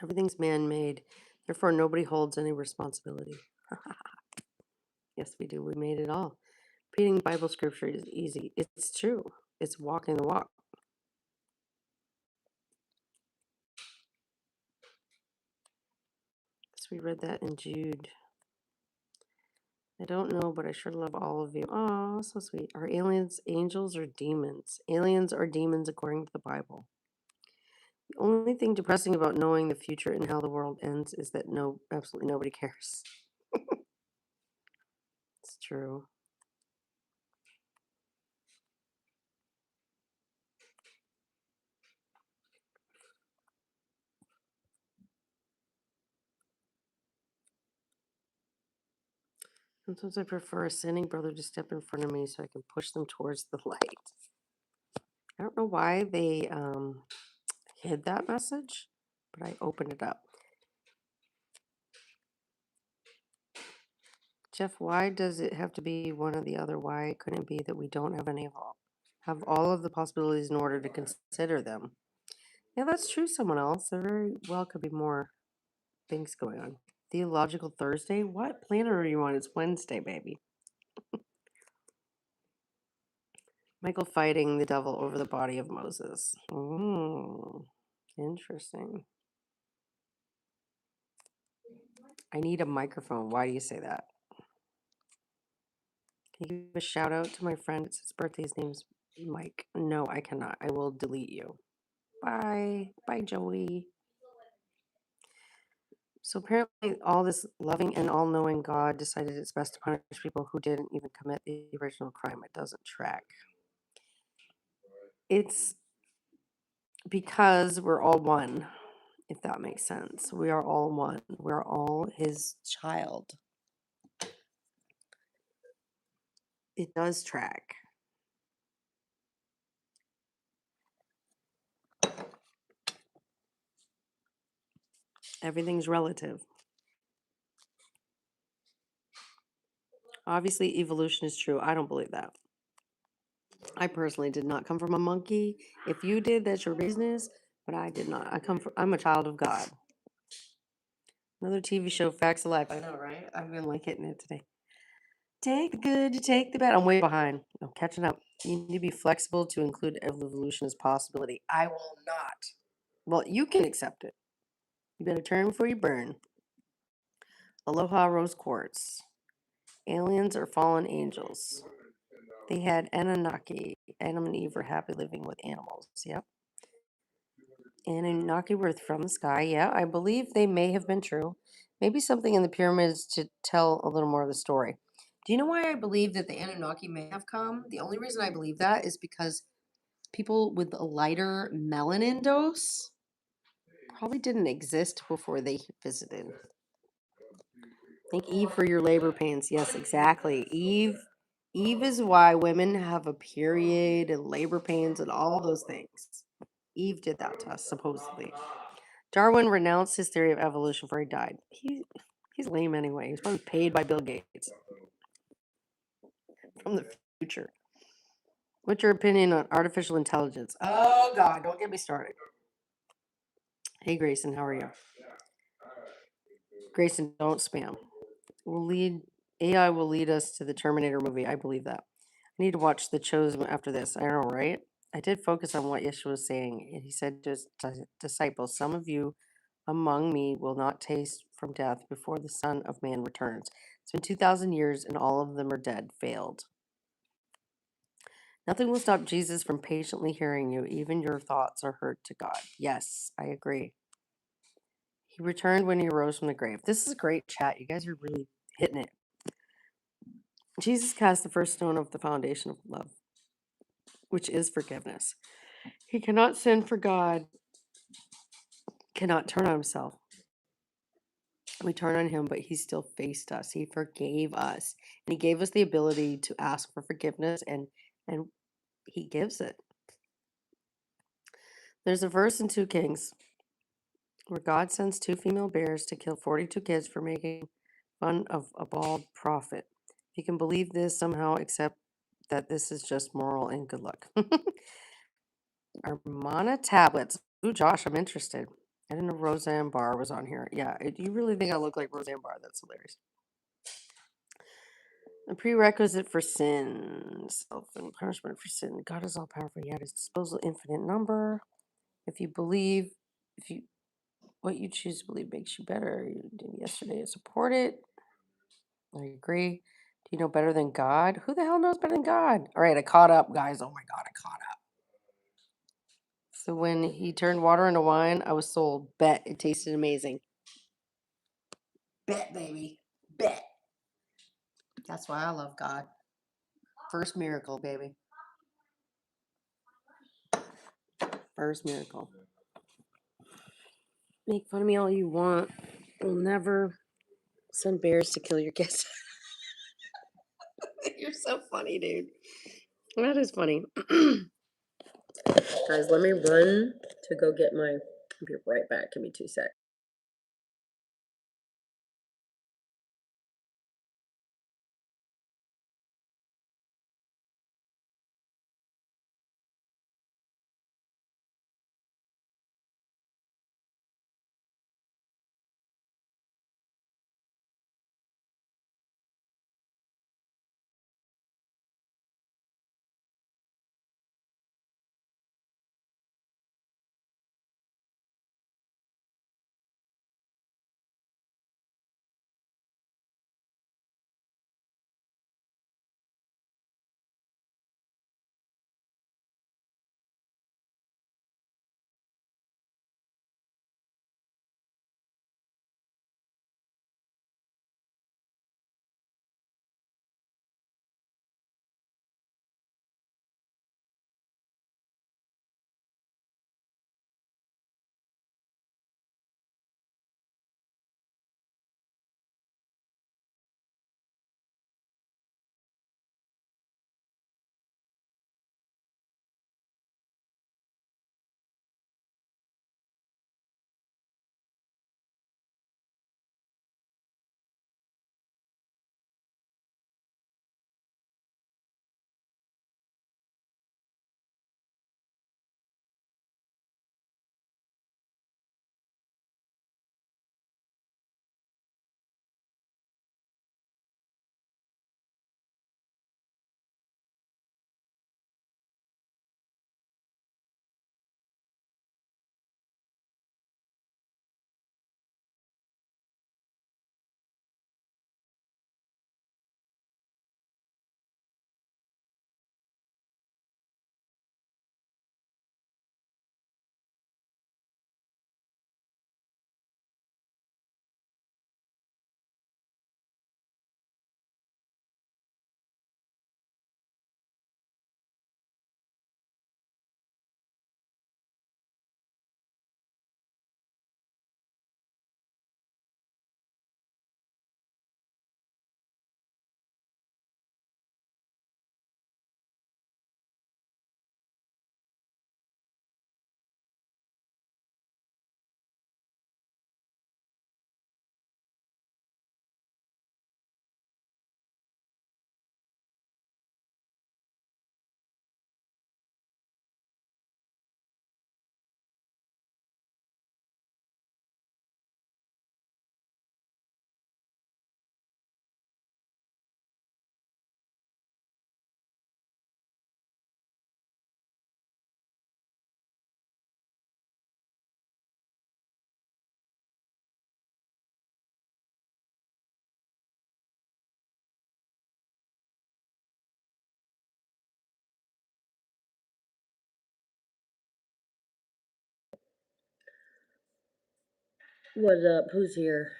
Everything's man made, therefore, nobody holds any responsibility. Yes, we do. We made it all. Reading Bible scripture is easy. It's true. It's walking the walk. So we read that in Jude. I don't know, but I sure love all of you. Oh, so sweet. Are aliens angels or demons? Aliens are demons according to the Bible. The only thing depressing about knowing the future and how the world ends is that absolutely nobody cares. It's true. Sometimes I prefer a sinning brother to step in front of me so I can push them towards the light. I don't know why they hid that message, but I opened it up. Jeff, why does it have to be one or the other? Why couldn't it be that we don't have all of the possibilities in order to consider them? Yeah, that's true, someone else. There very well could be more things going on. Theological Thursday? What planet are you on? It's Wednesday, baby. Michael fighting the devil over the body of Moses. Interesting. I need a microphone. Why do you say that? Can you give a shout out to my friend? It's his birthday. His name's Mike. No, I cannot. I will delete you. Bye. Bye, Joey. So apparently, all this loving and all knowing God decided it's best to punish people who didn't even commit the original crime. It doesn't track. It's because we're all one, if that makes sense. We are all one. We're all his child. It does track. Everything's relative. Obviously, evolution is true. I don't believe that. I personally did not come from a monkey. If you did, that's your business. But I did not. I'm a child of God. Another TV show, Facts of Life. I know, right? I've been like hitting it today. Take the good to take the bad. I'm way behind. I'm catching up. You need to be flexible to include evolution as possibility. I will not. Well, you can accept it. You better turn before you burn. Aloha rose quartz. Aliens or fallen angels. They had Anunnaki. Adam and Eve were happy living with animals. Yep. Anunnaki were from the sky. Yeah, I believe they may have been true. Maybe something in the pyramids to tell a little more of the story. Do you know why I believe that the Anunnaki may have come? The only reason I believe that is because people with a lighter melanin dose probably didn't exist before they visited. Thank Eve for your labor pains. Yes, exactly. Eve is why women have a period and labor pains and all those things. Eve did that to us, supposedly. Darwin renounced his theory of evolution before he died. He's lame anyway. He's probably paid by Bill Gates from the future. What's your opinion on artificial intelligence? Oh God, don't get me started. Hey Grayson, how are you? Grayson, don't spam. Will lead AI will lead us to the Terminator movie. I believe that. I need to watch The Chosen after this. I know, right? I did focus on what Yeshua was saying. And he said to his disciples, some of you among me will not taste from death before the Son of Man returns. It's been 2,000 years and all of them are dead, failed. Nothing will stop Jesus from patiently hearing you. Even your thoughts are heard to God. Yes, I agree. He returned when he arose from the grave. This is a great chat. You guys are really hitting it. Jesus cast the first stone of the foundation of love, which is forgiveness. He cannot sin for God, cannot turn on himself. We turn on him, but he still faced us. He forgave us. And he gave us the ability to ask for forgiveness and he gives it. There's a verse in 2 Kings where God sends 2 female bears to kill 42 kids for making fun of a bald prophet. If you can believe this somehow, accept that this is just moral and good luck. Armana tablets. Ooh, Josh, I'm interested. I didn't know Roseanne Barr was on here. Yeah, you really think I look like Roseanne Barr? That's hilarious. A prerequisite for sin, self and punishment for sin. God is all powerful. He had his disposal infinite number. If you believe, if you what you choose to believe makes you better. You did yesterday to support it. I agree. Do you know better than God? Who the hell knows better than God? All right, I caught up, guys. Oh my God, I caught up. So when he turned water into wine, I was sold. Bet it tasted amazing. Bet, baby. Bet. That's why I love God. First miracle, baby. First miracle. Make fun of me all you want. We'll never send bears to kill your kids. You're so funny, dude. That is funny. Guys, let me run to go get my. I'll be right back. Give me 2 seconds. What up? Who's here?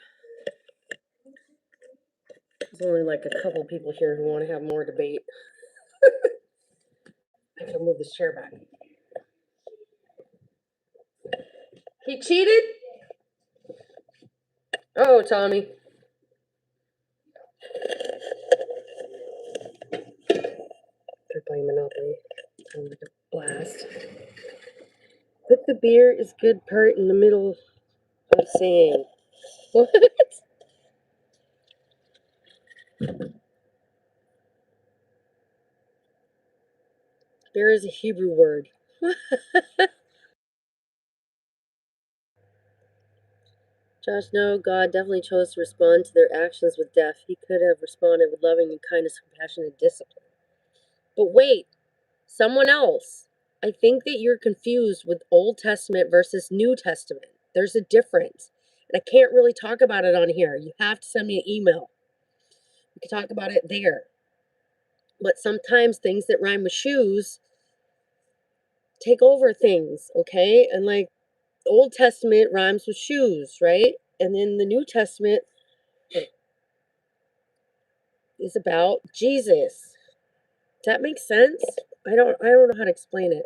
There's only like a couple people here who want to have more debate. I can move this chair back. He cheated? Oh, Tommy. They're playing Monopoly. I'm like a blast. Put the beer is good part in the middle of saying. What? Beer is a Hebrew word. Josh, no, God definitely chose to respond to their actions with death. He could have responded with loving and kindness, compassion, and discipline. But wait, someone else. I think that you're confused with Old Testament versus New Testament. There's a difference. And I can't really talk about it on here. You have to send me an email. We can talk about it there. But sometimes things that rhyme with shoes take over things, okay? And like Old Testament rhymes with shoes, right? And then the New Testament is about Jesus. Does that make sense? I don't know how to explain it.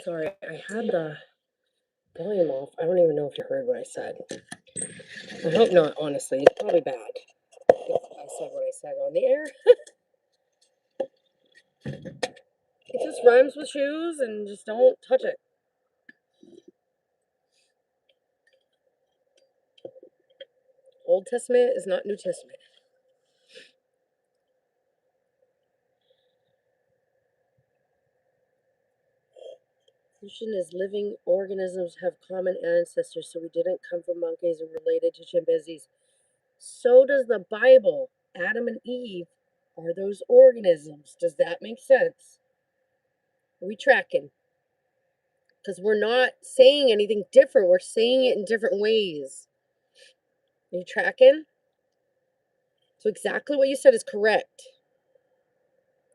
Sorry, I had the volume off. I don't even know if you heard what I said. I hope not, honestly. It's probably bad if I said what I said on the air. It just rhymes with shoes and just don't touch it. Old Testament is not New Testament. Evolution is living organisms have common ancestors, so we didn't come from monkeys and related to chimpanzees. So does the Bible. Adam and Eve are those organisms. Does that make sense? Are we tracking? Because we're not saying anything different. We're saying it in different ways. Are you tracking? So exactly what you said is correct.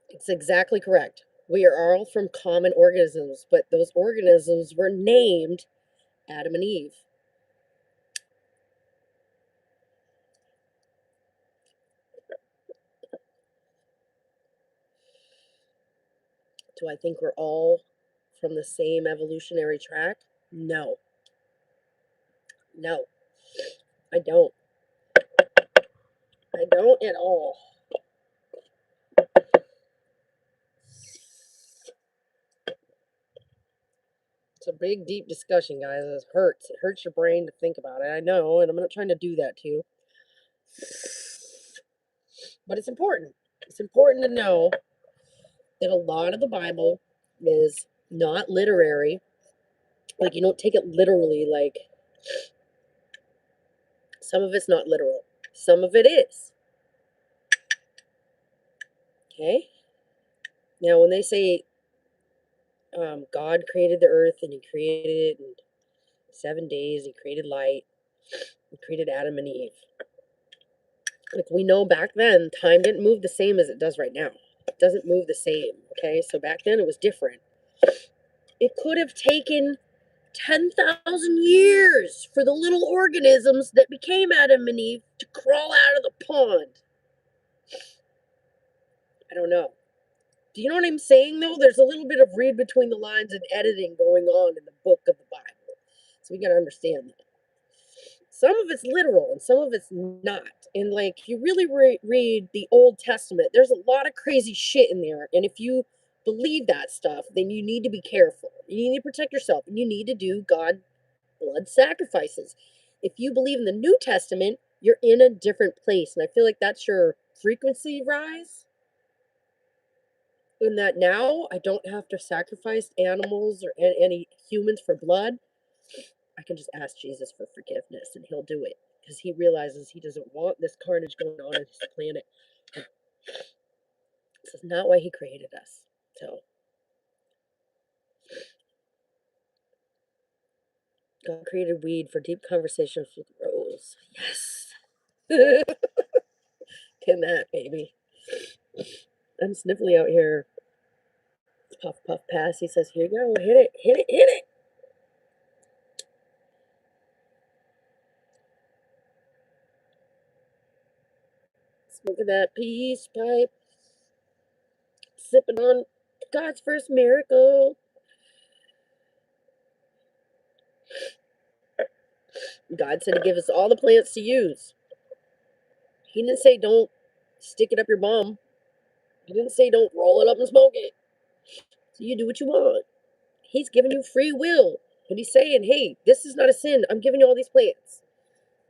It's exactly correct. We are all from common organisms, but those organisms were named Adam and Eve. Do I think we're all from the same evolutionary track? No. No. I don't. I don't at all. It's a big, deep discussion, guys. It hurts. It hurts your brain to think about it. I know, and I'm not trying to do that to you. But it's important. It's important to know that a lot of the Bible is not literary. Like, you don't take it literally, like, some of it's not literal. Some of it is. Okay? Now, when they say God created the earth and he created it in 7 days, he created light, he created Adam and Eve. Like, we know back then, time didn't move the same as it does right now. It doesn't move the same. Okay? So back then it was different. It could have taken 10,000 years for the little organisms that became Adam and Eve to crawl out of the pond. I don't know. Do you know what I'm saying, though? There's a little bit of read between the lines and editing going on in the book of the Bible. So we got to understand that. Some of it's literal and some of it's not. And, like, if you really read the Old Testament, there's a lot of crazy shit in there. And if you believe that stuff, then you need to be careful. You need to protect yourself and you need to do God blood sacrifices. If you believe in the New Testament, you're in a different place. And I feel like that's your frequency rise. In that now I don't have to sacrifice animals or any humans for blood. I can just ask Jesus for forgiveness and he'll do it because he realizes he doesn't want this carnage going on this planet. This is not why he created us. So God created weed for deep conversations with Rose. Yes. Can that, baby? I'm sniffly out here. Puff, puff, pass. He says, here you go. Hit it, hit it, hit it. Smoking that peace pipe. Sipping on God's first miracle. God said to give us all the plants to use. He didn't say don't stick it up your bum. He didn't say don't roll it up and smoke it. So you do what you want. He's giving you free will. And he's saying, hey, this is not a sin. I'm giving you all these plants.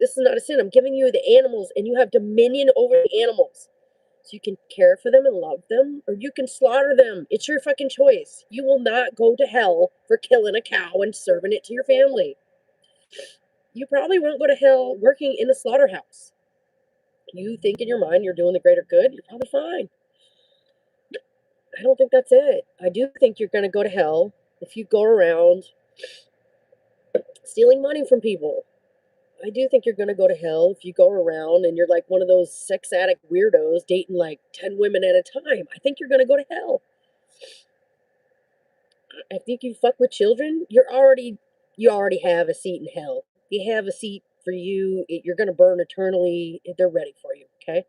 This is not a sin. I'm giving you the animals, and you have dominion over the animals. So you can care for them and love them, or you can slaughter them. It's your fucking choice. You will not go to hell for killing a cow and serving it to your family. You probably won't go to hell working in a slaughterhouse. You think in your mind you're doing the greater good, you're probably fine. I don't think that's it. I do think you're going to go to hell if you go around stealing money from people. I do think you're going to go to hell if you go around and you're like one of those sex addict weirdos dating like 10 women at a time. I think you're going to go to hell. I think you fuck with children, you already have a seat in hell. You have a seat for you. You're going to burn eternally. They're ready for you, okay?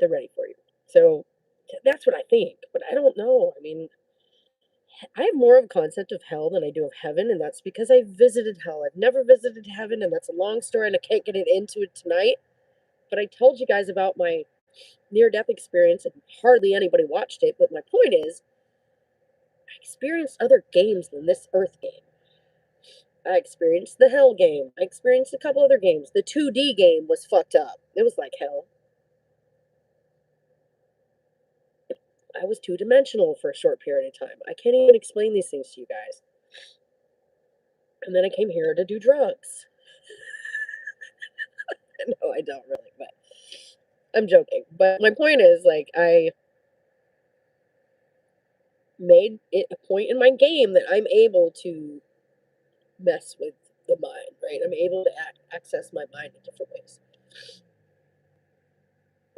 They're ready for you. So that's what I think, but I don't know. I mean, I have more of a concept of hell than I do of heaven, and that's because I visited hell. I've never visited heaven, and that's a long story, and I can't get into it tonight. But I told you guys about my near death experience, and hardly anybody watched it. But my point is, I experienced other games than this Earth game. I experienced the hell game. I experienced a couple other games. The 2D game was fucked up. It was like hell. I was two dimensional for a short period of time. I can't even explain these things to you guys. And then I came here to do drugs. No, I don't really, but I'm joking. But my point is, like, I made it a point in my game that I'm able to mess with the mind, right? I'm able to access my mind in different ways.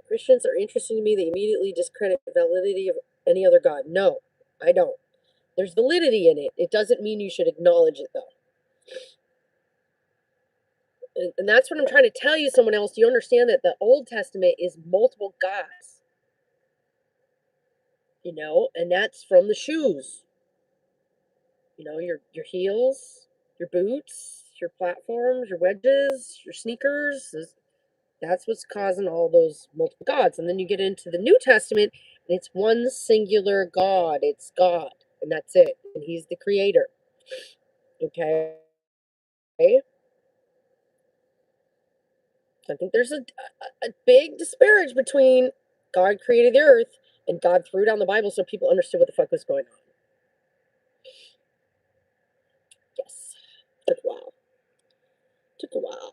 Christians are interesting to me. They immediately discredit the validity of any other God. No, I don't. There's validity in it. It doesn't mean you should acknowledge it, though. And that's what I'm trying to tell you, someone else. Do you understand that the Old Testament is multiple gods? You know, and that's from the shoes. You know, your heels, your boots, your platforms, your wedges, your sneakers. That's what's causing all those multiple gods. And then you get into the New Testament, and it's one singular God. It's God, and that's it. And He's the creator. Okay? So I think there's a big disparage between God created the earth And God threw down the Bible so people understood what the fuck was going on. Yes. Took a while. Took a while.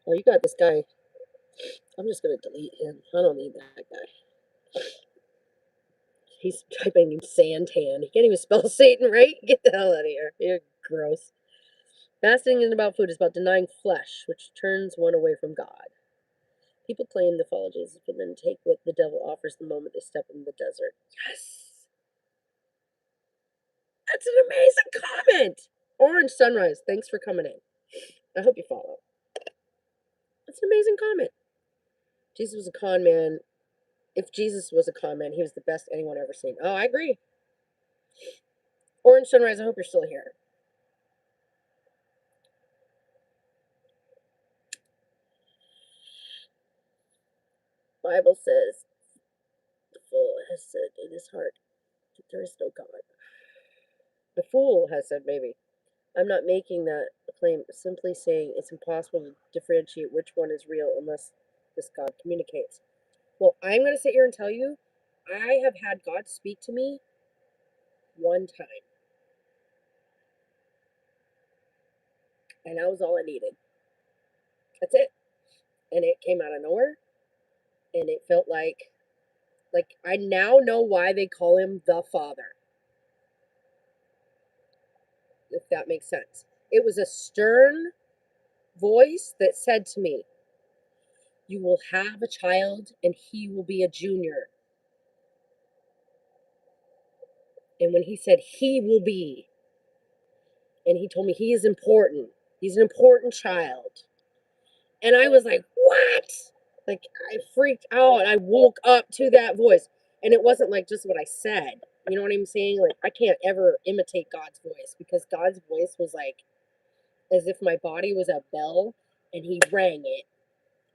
Oh, you got this guy. I'm just gonna delete him. I don't need that guy. He's typing in Santan. He can't even spell Satan right. Get the hell out of here. You're gross. Fasting isn't about food, it's about denying flesh, which turns one away from God. People claim to follow Jesus, but then take what the devil offers the moment they step in the desert. Yes! That's an amazing comment! Orange Sunrise, thanks for coming in. I hope you follow. That's an amazing comment. Jesus was a con man. If Jesus was a con man, he was the best anyone ever seen. Oh, I agree. Orange Sunrise, I hope you're still here. Bible says, the fool has said in his heart that there is no God. The fool has said, maybe. I'm not making that claim, simply saying it's impossible to differentiate which one is real unless this God communicates. Well, I'm going to sit here and tell you, I have had God speak to me one time. And that was all I needed. That's it. And it came out of nowhere. And it felt like I now know why they call him the Father. If that makes sense. It was a stern voice that said to me, you will have a child and he will be a junior. And when he said he will be, and he told me he is important, he's an important child. And I was like, what? Like, I freaked out. I woke up to that voice. And it wasn't like just what I said. You know what I'm saying? Like, I can't ever imitate God's voice because God's voice was like as if my body was a bell and he rang it.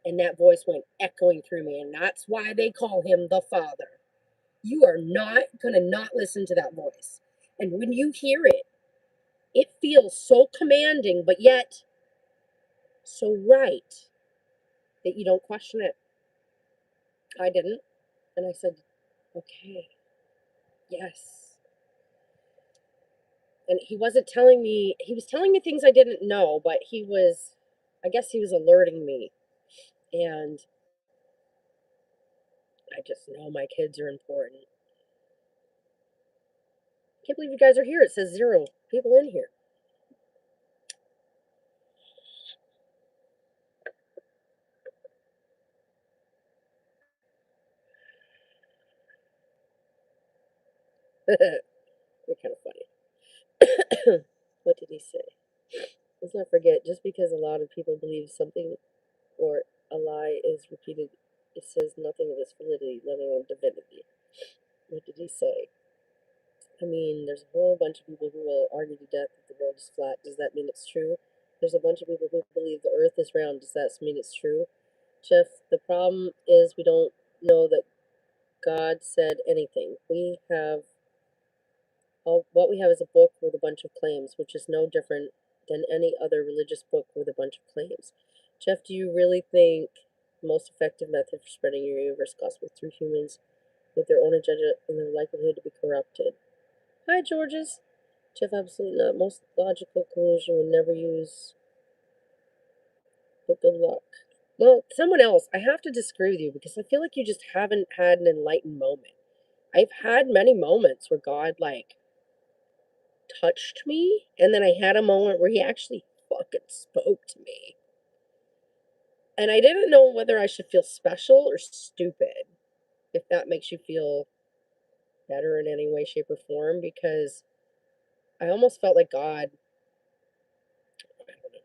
And that voice went echoing through me. And that's why they call him the Father. You are not going to not listen to that voice. And when you hear it, it feels so commanding, but yet so right that you don't question it. I didn't. And I said, okay, yes. And he wasn't telling me, he was telling me things I didn't know, but I guess he was alerting me. And I just know my kids are important. I can't believe you guys are here. It says 0 people in here. They're kind of funny. What did he say? Let's not forget, just because a lot of people believe something or a lie is repeated, it says nothing of its validity, let alone divinity. What did he say? I mean, there's a whole bunch of people who will argue to death that the world is flat. Does that mean it's true? There's a bunch of people who believe the earth is round. Does that mean it's true? Jeff, the problem is we don't know that God said anything. What we have is a book with a bunch of claims, which is no different than any other religious book with a bunch of claims. Jeff, do you really think the most effective method for spreading your universe gospel through humans with their own agenda and their likelihood to be corrupted? Hi, Georges. Jeff, absolutely not. Most logical conclusion would never use, but good luck. Well, someone else, I have to disagree with you because I feel like you just haven't had an enlightened moment. I've had many moments where God, like, touched me, and then I had a moment where he actually fucking spoke to me. And I didn't know whether I should feel special or stupid, if that makes you feel better in any way, shape, or form, because I almost felt like God, I don't know,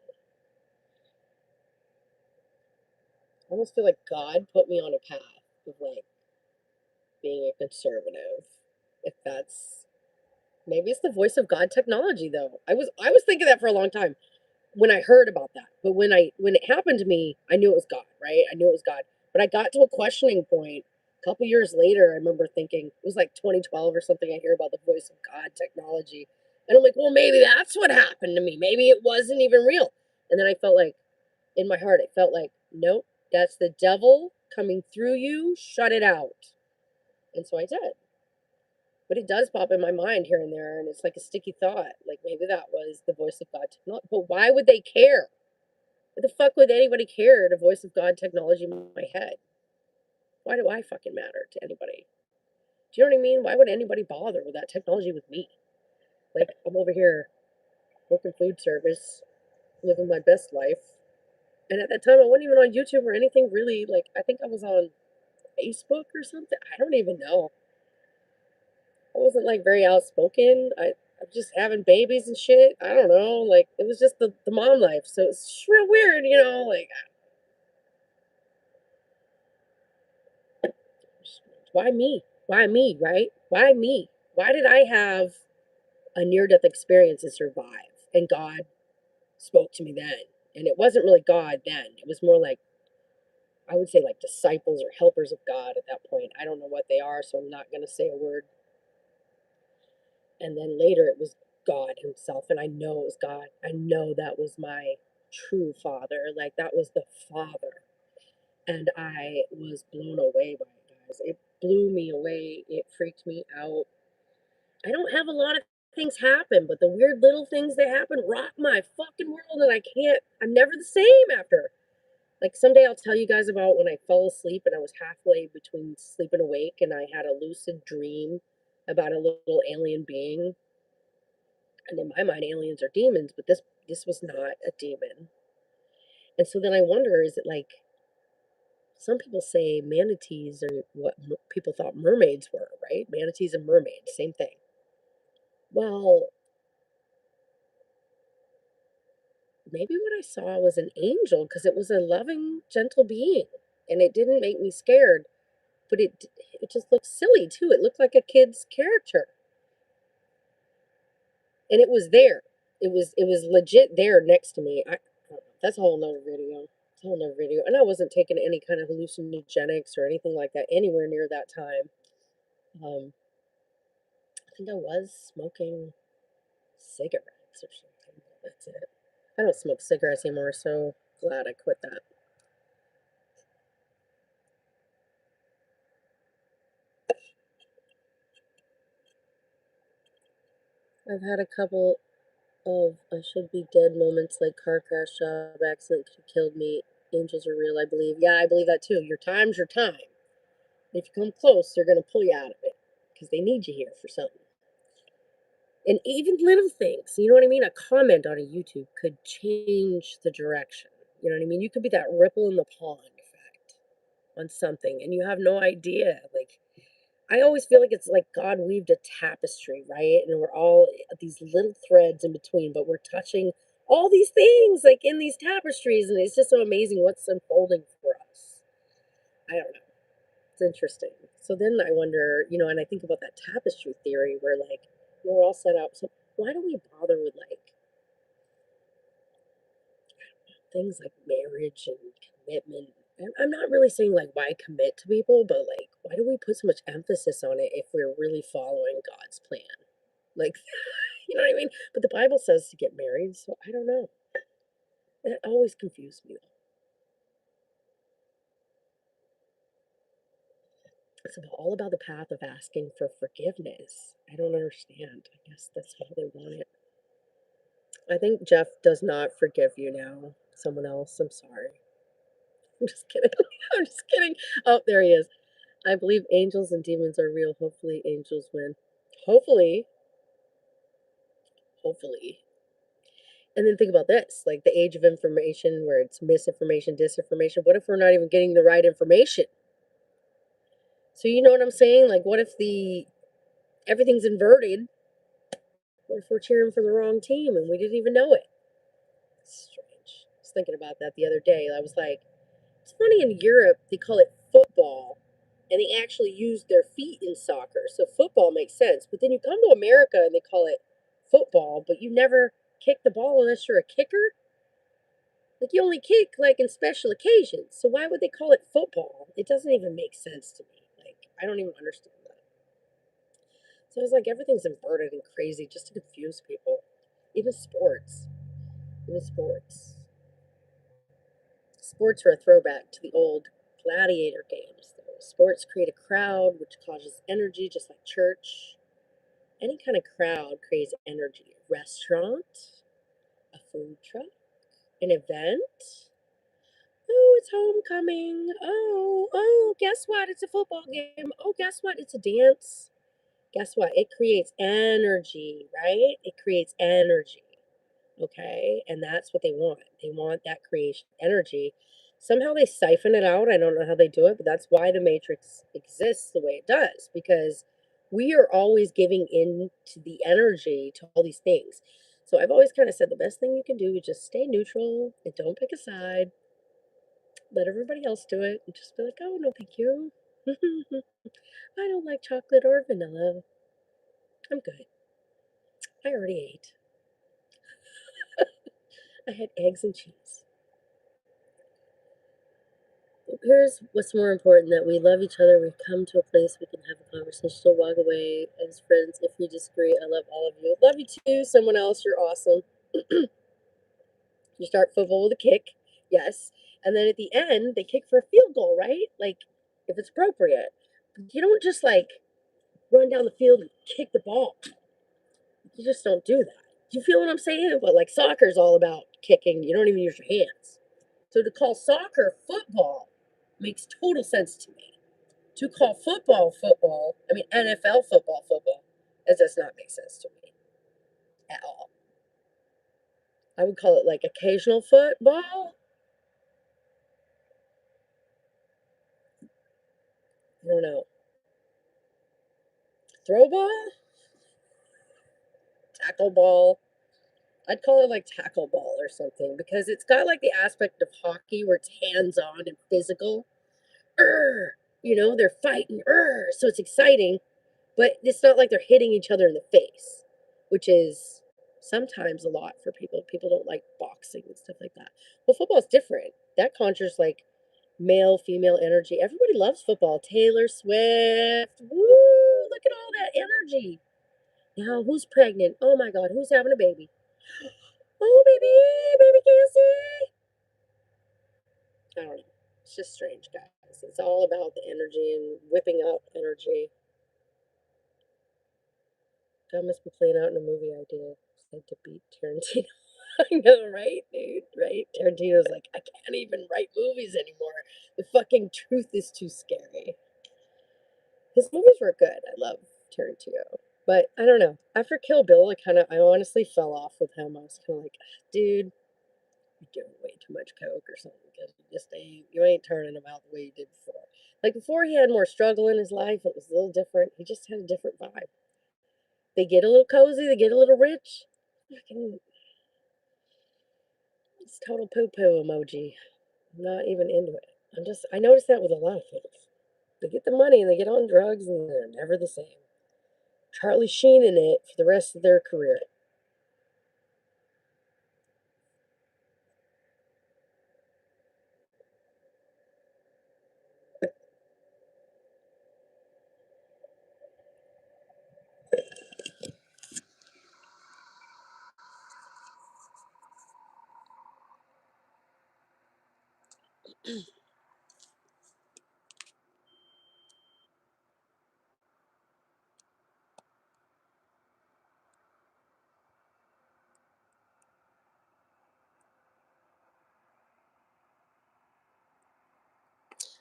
I almost feel like God put me on a path of like being a conservative. If that's maybe it's the voice of God technology though. I was thinking that for a long time when I heard about that. But when it happened to me, I knew it was God, right? I knew it was God. But I got to a questioning point a couple years later. I remember thinking it was like 2012 or something. I hear about the voice of God technology, and I'm like, well, maybe that's what happened to me. Maybe it wasn't even real. And then I felt like in my heart, it felt like, nope, that's the devil coming through you, shut it out. And so I did. But it does pop in my mind here and there, and it's like a sticky thought. Like maybe that was the voice of God technology. But why would they care? What the fuck would anybody care to voice of God technology in my head? Why do I fucking matter to anybody? Do you know what I mean? Why would anybody bother with that technology with me? Like I'm over here working food service, living my best life. And at that time I wasn't even on YouTube or anything really. Like I think I was on Facebook or something. I don't even know. I wasn't like very outspoken. I'm just having babies and shit. I don't know. Like it was just the mom life. So it's just real weird, you know, like why me? Why me, right? Why me? Why did I have a near death experience and survive? And God spoke to me then. And it wasn't really God then. It was more like I would say like disciples or helpers of God at that point. I don't know what they are, so I'm not gonna say a word. And then later it was God himself, and I know it was God. I know that was my true father. Like that was the father. And I was blown away by it, guys. It blew me away. It freaked me out. I don't have a lot of things happen, but the weird little things that happen rock my fucking world, and I'm never the same after. Like someday I'll tell you guys about when I fell asleep and I was halfway between sleep and awake, and I had a lucid dream about a little alien being. And in my mind, aliens are demons, but this was not a demon. And so then I wonder, is it like some people say manatees are what people thought mermaids were, right? Manatees and mermaids, same thing. Well, maybe what I saw was an angel because it was a loving, gentle being, and it didn't make me scared, but it just looked silly too. It looked like a kid's character, and it was there. It was legit there next to me. That's a whole nother video. It's a whole nother video. And I wasn't taking any kind of hallucinogenics or anything like that anywhere near that time. Um, I think I was smoking cigarettes or something. That's it. I don't smoke cigarettes anymore, so glad I quit that. I've had a couple of I should be dead moments like car crash, job accident killed me. Angels are real, I believe. Yeah, I believe that too. Your time's your time. If you come close, they're going to pull you out of it because they need you here for something. And even little things, you know what I mean? A comment on a YouTube could change the direction. You know what I mean? You could be that ripple in the pond effect on something and you have no idea. Like, I always feel like it's like God weaved a tapestry, right? And we're all these little threads in between, but we're touching all these things like in these tapestries. And it's just so amazing what's unfolding for us. I don't know. It's interesting. So then I wonder, you know, and I think about that tapestry theory where like we're all set up. So why do we bother with like things like marriage and commitment? And I'm not really saying like why commit to people, but like why do we put so much emphasis on it if we're really following God's plan? Like, you know what I mean? But the Bible says to get married, so I don't know. That always confused me. It's all about the path of asking for forgiveness. I don't understand. I guess that's how they want it. I think Jeff does not forgive you now. Someone else. I'm sorry. I'm just kidding. I'm just kidding. Oh, there he is. I believe angels and demons are real. Hopefully, angels win. Hopefully, hopefully. And then think about this like the age of information where it's misinformation, disinformation. What if we're not even getting the right information? So, you know what I'm saying? Like, what if everything's inverted? What if we're cheering for the wrong team and we didn't even know it? It's strange. I was thinking about that the other day. I was like, it's funny in Europe, they call it football, and they actually use their feet in soccer. So football makes sense. But then you come to America and they call it football, but you never kick the ball unless you're a kicker. Like you only kick like in special occasions. So why would they call it football? It doesn't even make sense to me. Like I don't even understand that. So I was like, everything's inverted and crazy just to confuse people. Even sports. Even sports. Sports are a throwback to the old Gladiator games. Sports create a crowd, which causes energy, just like church. Any kind of crowd creates energy. A restaurant, a food truck, an event. Oh, it's homecoming. Oh, guess what? It's a football game. Oh, guess what? It's a dance. Guess what? It creates energy, right? It creates energy. Okay. And that's what they want. They want that creation energy. Somehow they siphon it out. I don't know how they do it, but that's why the matrix exists the way it does, because we are always giving in to the energy to all these things. So I've always kind of said the best thing you can do is just stay neutral and don't pick a side. Let everybody else do it and just be like, oh, no, thank you. I don't like chocolate or vanilla. I'm good. I already ate. I had eggs and cheese. Here's what's more important, that we love each other. We've come to a place we can have a conversation. So walk away as friends if you disagree. I love all of you. Love you too. Someone else, you're awesome. You start football with a kick, yes. And then at the end, they kick for a field goal, right? Like, if it's appropriate. But you don't just like run down the field and kick the ball. You just don't do that. Do you feel what I'm saying? But like soccer's all about kicking. You don't even use your hands. So to call soccer football makes total sense to me. To call football, I mean NFL football, it does not make sense to me at all. I would call it like occasional football. I don't know. Throw ball? Tackle ball? I'd call it like tackle ball or something, because it's got like the aspect of hockey where it's hands on and physical. They're fighting. So it's exciting, but it's not like they're hitting each other in the face, which is sometimes a lot for people. People don't like boxing and stuff like that. Well, football's different. That conjures like male, female energy. Everybody loves football. Taylor Swift. Woo! Look at all that energy. Now, who's pregnant? Oh my God, who's having a baby? Oh, baby Cassie. I don't know. It's just strange, guys. It's all about the energy and whipping up energy. God must be playing out in a movie idea. It's like to beat Tarantino. I know, right, dude? Right? Tarantino's like, I can't even write movies anymore. The fucking truth is too scary. His movies were good. I love Tarantino. But I don't know. After Kill Bill, I honestly fell off with him. I was kind of like, dude, you're doing way too much coke or something, because you ain't turning him out the way you did before. Like before, he had more struggle in his life. It was a little different. He just had a different vibe. They get a little cozy. They get a little rich. Fucking, it's total poo poo emoji. I'm not even into it. I noticed that with a lot of things. They get the money and they get on drugs and they're never the same. Charlie Sheen in it for the rest of their career.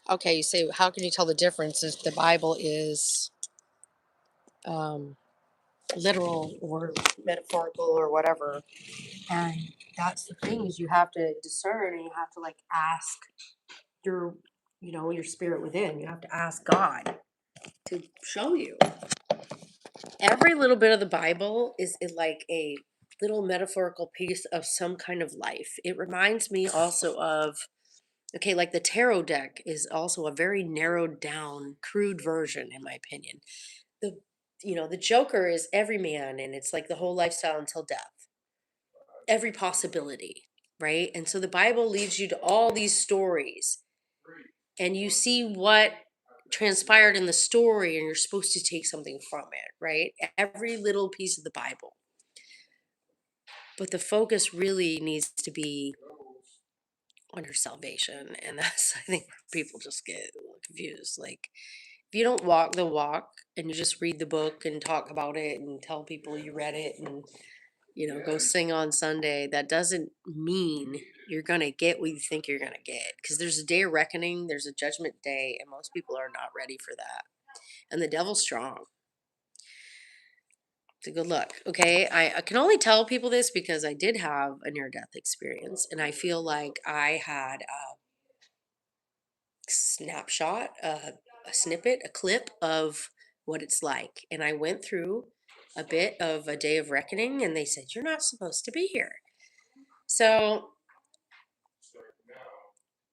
Okay, you say, how can you tell the difference if the Bible is um, literal or metaphorical or whatever? And that's the thing, is you have to discern, and you have to like ask your, your spirit within. You have to ask God to show you. Every little bit of the Bible is like a little metaphorical piece of some kind of life. It reminds me also of, okay, like the tarot deck is also a very narrowed down, crude version, in my opinion. The the Joker is every man, and it's like the whole lifestyle until death, every possibility, right? And so the Bible leads you to all these stories, and you see what transpired in the story, and you're supposed to take something from it, right? Every little piece of the Bible. But the focus really needs to be on your salvation. And that's, I think, where people just get a little confused. Like, if you don't walk the walk and you just read the book and talk about it and tell people you read it and, go sing on Sunday, that doesn't mean you're going to get what you think you're going to get. Because there's a day of reckoning, there's a judgment day, and most people are not ready for that. And the devil's strong. So good luck. Okay. I can only tell people this because I did have a near death experience, and I feel like I had a snapshot, a snippet, a clip of what it's like. And I went through a bit of a day of reckoning, and they said, "You're not supposed to be here." So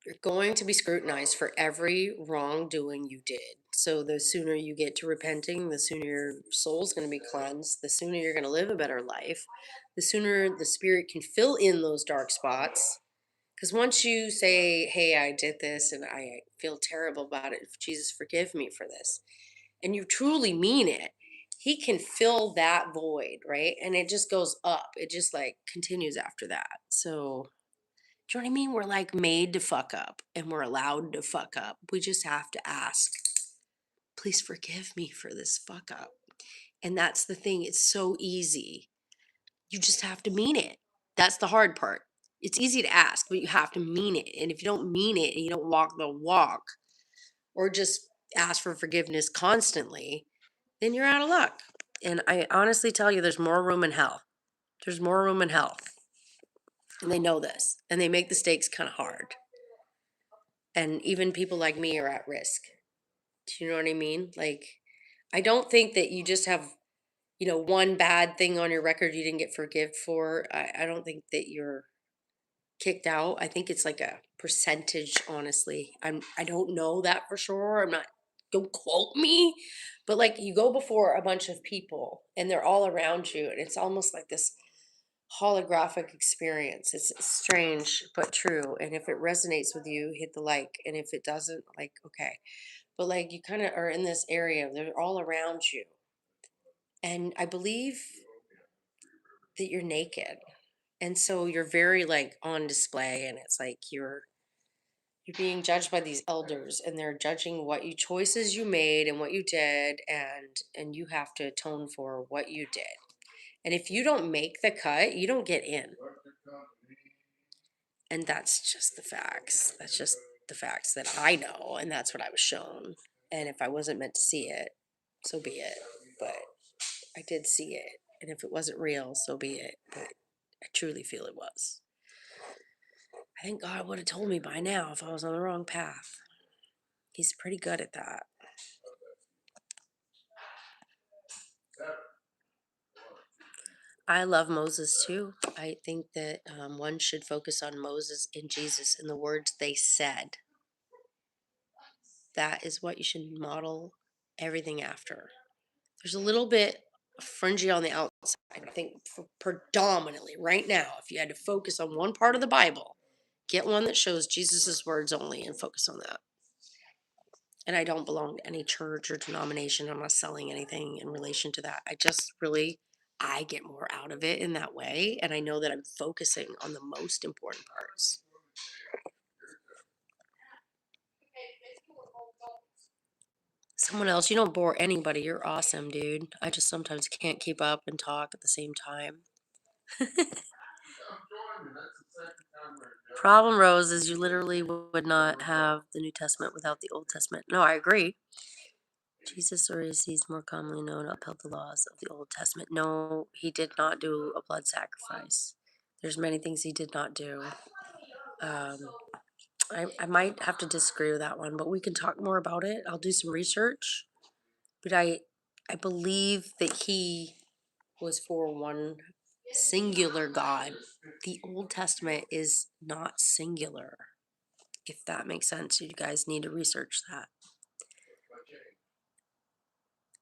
you're going to be scrutinized for every wrongdoing you did. So the sooner you get to repenting, the sooner your soul's going to be cleansed, the sooner you're going to live a better life, the sooner the spirit can fill in those dark spots. Because once you say, "Hey, I did this and I feel terrible about it, Jesus, forgive me for this," and you truly mean it, he can fill that void, right? And it just goes up. It just like continues after that. So, do you know what I mean? We're like made to fuck up and we're allowed to fuck up. We just have to ask, "Please forgive me for this fuck up." And that's the thing. It's so easy. You just have to mean it. That's the hard part. It's easy to ask, but you have to mean it. And if you don't mean it and you don't walk the walk or just ask for forgiveness constantly, then you're out of luck. And I honestly tell you, there's more room in hell. There's more room in hell. And they know this. And they make the stakes kind of hard. And even people like me are at risk. Do you know what I mean? Like, I don't think that you just have, one bad thing on your record you didn't get forgive for. I don't think that you're kicked out. I think it's like a percentage, honestly. I don't know that for sure. I'm not, don't quote me, but like you go before a bunch of people and they're all around you and it's almost like this holographic experience. It's strange but true. And if it resonates with you, hit the like. And if it doesn't, like, okay. But like you kind of are in this area, they're all around you. And I believe that you're naked. And so you're very like on display and it's like you're being judged by these elders and they're judging what you choices you made and what you did and you have to atone for what you did. And if you don't make the cut, you don't get in. And that's just the facts. That's just the facts that I know and that's what I was shown. And if I wasn't meant to see it, so be it. But I did see it. And if it wasn't real, so be it. But I truly feel it was. I think God would have told me by now if I was on the wrong path. He's pretty good at that. I love Moses too. I think that one should focus on Moses and Jesus and the words they said. That is what you should model everything after. There's a little bit fringy on the outside. I think predominantly right now, if you had to focus on one part of the Bible, get one that shows Jesus's words only and focus on that. And I don't belong to any church or denomination. I'm not selling anything in relation to that. I just really, I get more out of it in that way. And I know that I'm focusing on the most important parts. Someone else, you don't bore anybody. You're awesome, dude. I just sometimes can't keep up and talk at the same time. Problem, Rose, is you literally would not have the New Testament without the Old Testament. No, I agree. Jesus, or as he's more commonly known, upheld the laws of the Old Testament. No, he did not do a blood sacrifice. There's many things he did not do. Um, I might have to disagree with that one, but we can talk more about it. I'll do some research. But I believe that he was for one singular God. The Old Testament is not singular. If that makes sense, you guys need to research that.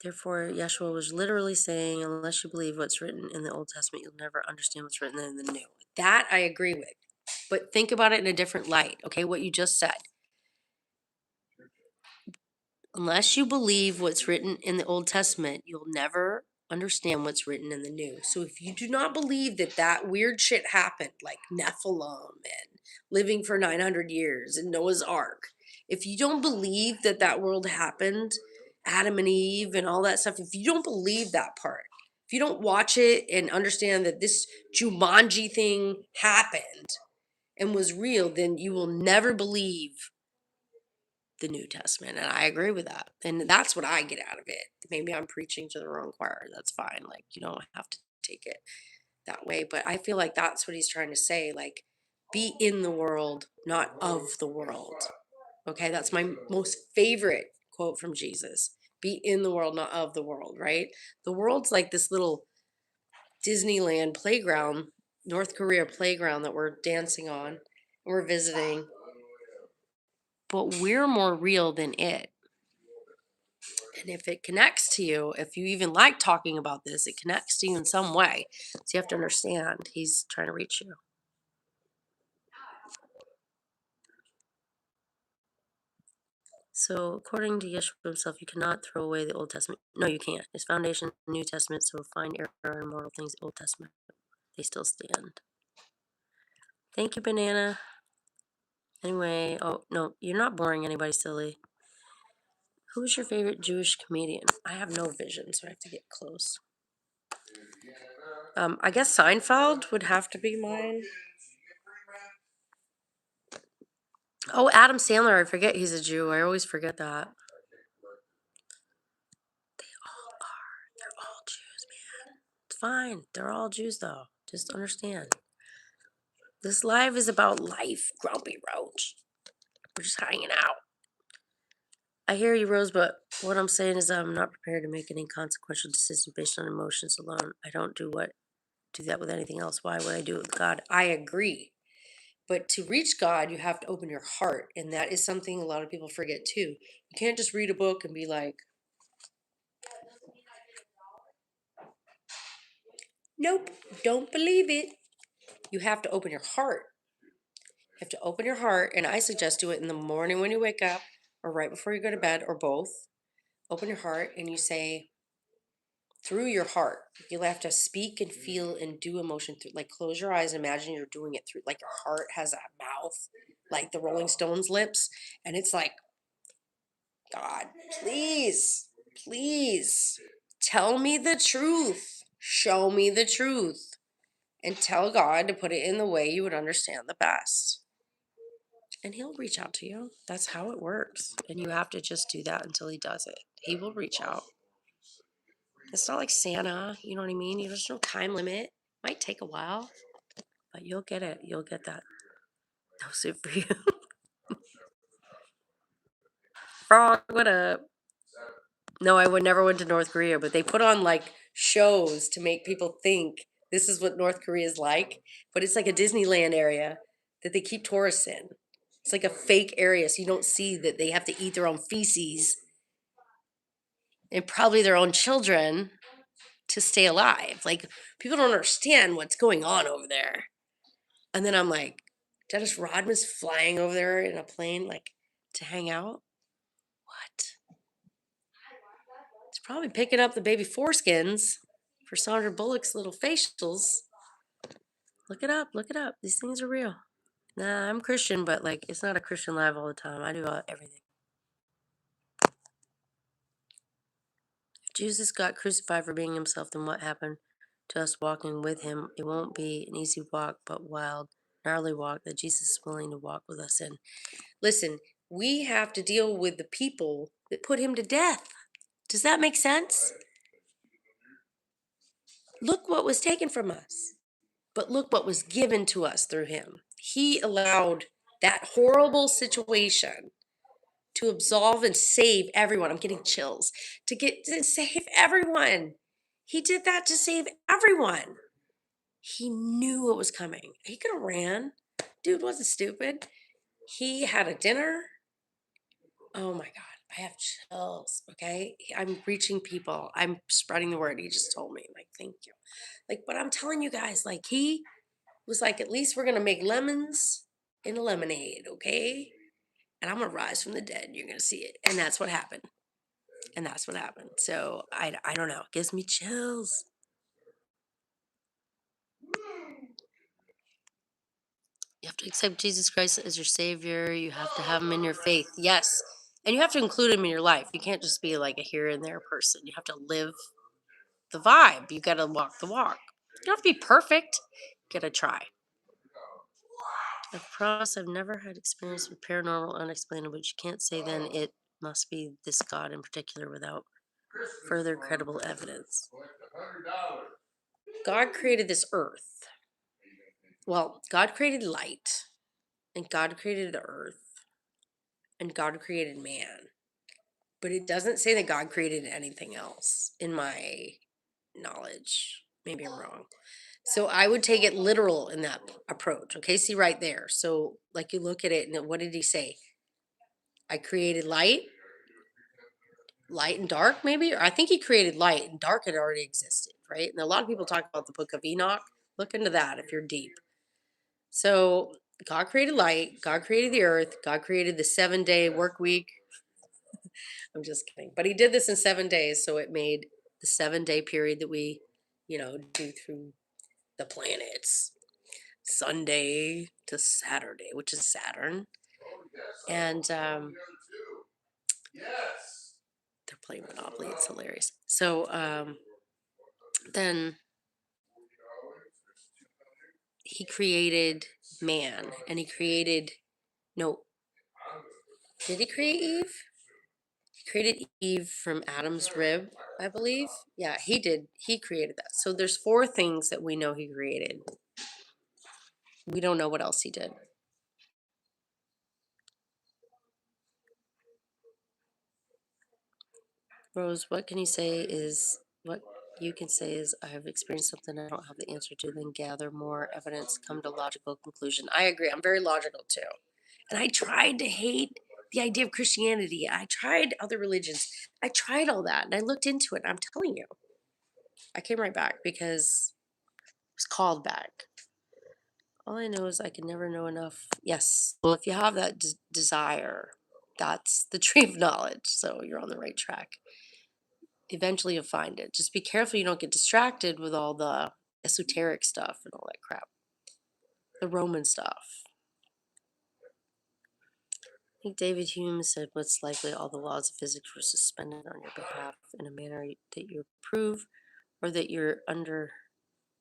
Therefore, Yeshua was literally saying, unless you believe what's written in the Old Testament, you'll never understand what's written in the New. That I agree with. But think about it in a different light, okay? What you just said. Unless you believe what's written in the Old Testament, you'll never understand what's written in the new. So if you do not believe that that weird shit happened, like Nephilim and living for 900 years and Noah's Ark, if you don't believe that that world happened, Adam and Eve and all that stuff, if you don't believe that part, if you don't watch it and understand that this Jumanji thing happened and was real, then you will never believe the New Testament. And I agree with that. And that's what I get out of it. Maybe I'm preaching to the wrong choir. That's fine. Like, you don't have to take it that way. But I feel like that's what he's trying to say. Like, be in the world, not of the world. Okay. That's my most favorite quote from Jesus. Be in the world, not of the world, right? The world's like this little Disneyland playground, North Korea playground that we're dancing on and we're visiting. But we're more real than it. And if it connects to you, if you even like talking about this, it connects to you in some way. So you have to understand he's trying to reach you. So according to Yeshua himself, you cannot throw away the Old Testament. No, you can't. It's foundation the New Testament, so find error in mortal things, Old Testament. They still stand. Thank you, Banana. Anyway, oh no, you're not boring anybody, silly. Who's your favorite Jewish comedian? I have no vision, so I have to get close. I guess Seinfeld would have to be mine. Oh, Adam Sandler. I forget he's a Jew. I always forget that. They all are. They're all Jews, man. It's fine. They're all Jews, though. Just understand. This live is about life, Grumpy Roach. We're just hanging out. I hear you, Rose, but what I'm saying is I'm not prepared to make any consequential decision based on emotions alone. I don't do that with anything else. Why would I do it with God? I agree. But to reach God, you have to open your heart. And that is something a lot of people forget too. You can't just read a book and be like, nope, don't believe it. You have to open your heart. You have to open your heart. And I suggest do it in the morning when you wake up or right before you go to bed or both. Open your heart and you say, through your heart, you'll have to speak and feel and do emotion through, like close your eyes and imagine you're doing it through, like your heart has a mouth, like the Rolling Stones lips. And it's like, God, please, please tell me the truth. Show me the truth. And tell God to put it in the way you would understand the best. And he'll reach out to you. That's how it works. And you have to just do that until he does it. He will reach out. It's not like Santa, you know what I mean? There's no time limit. Might take a while, but you'll get it. You'll get that. No soup for you. Frog, what up? No, I would never went to North Korea, but they put on like shows to make people think this is what North Korea is like. But it's like a Disneyland area that they keep tourists in. It's like a fake area, so you don't see that they have to eat their own feces and probably their own children to stay alive. Like people don't understand what's going on over there. And then I'm like, Dennis Rodman's flying over there in a plane, like to hang out. What? He's probably picking up the baby foreskins for Sandra Bullock's little facials. Look it up. Look it up. These things are real. Nah, I'm Christian, but like it's not a Christian live all the time. I do everything. If Jesus got crucified for being himself, then what happened to us walking with him? It won't be an easy walk, but wild, gnarly walk that Jesus is willing to walk with us in. Listen, we have to deal with the people that put him to death. Does that make sense? Look what was taken from us, but look what was given to us through him. He allowed that horrible situation to absolve and save everyone. I'm getting chills. To save everyone. He did that to save everyone. He knew what was coming. He could have ran. Dude wasn't stupid. He had a dinner. Oh my God. I have chills. Okay. I'm reaching people. I'm spreading the word. He just told me. Like, thank you. Like, but I'm telling you guys, like, he was like, at least we're going to make lemons in a lemonade. Okay. And I'm going to rise from the dead. You're going to see it. And that's what happened. And that's what happened. So I don't know. It gives me chills. You have to accept Jesus Christ as your savior. You have to have him in your faith. Yes. And you have to include him in your life. You can't just be like a here and there person. You have to live the vibe. You got to walk the walk. You don't have to be perfect. You got to try. I promise I've never had experience with paranormal unexplainable, but you can't say then it must be this God in particular without further credible evidence. God created this earth. Well, God created light, and God created the earth, and God created man. But it doesn't say that God created anything else, in my knowledge. Maybe I'm wrong. So I would take it literal in that approach. Okay, see right there. So, like, you look at it, and what did he say? I created light and dark, maybe? Or I think he created light and dark had already existed, right? And a lot of people talk about the book of Enoch. Look into that if you're deep. So God created light, God created the earth, God created the 7-day work week. I'm just kidding. But he did this in 7 days, so it made the 7-day period that we, do through the planets. Sunday to Saturday, which is Saturn. And they're playing Monopoly. It's hilarious. So then he created man, and he created, no, did he create Eve? He created Eve from Adam's rib, I believe. Yeah, he did. He created that. So there's 4 things that we know he created. We don't know what else he did. Rose, what you can say is I have experienced something I don't have the answer to, then gather more evidence, come to logical conclusion. I agree. I'm very logical too. And I tried to hate the idea of Christianity. I tried other religions. I tried all that and I looked into it. I'm telling you, I came right back because I was called back. All I know is I can never know enough. Yes. Well, if you have that desire, that's the tree of knowledge. So you're on the right track. Eventually you'll find it. Just be careful you don't get distracted with all the esoteric stuff and all that crap. The Roman stuff. I think David Hume said what's likely all the laws of physics were suspended on your behalf in a manner that you approve or that you're under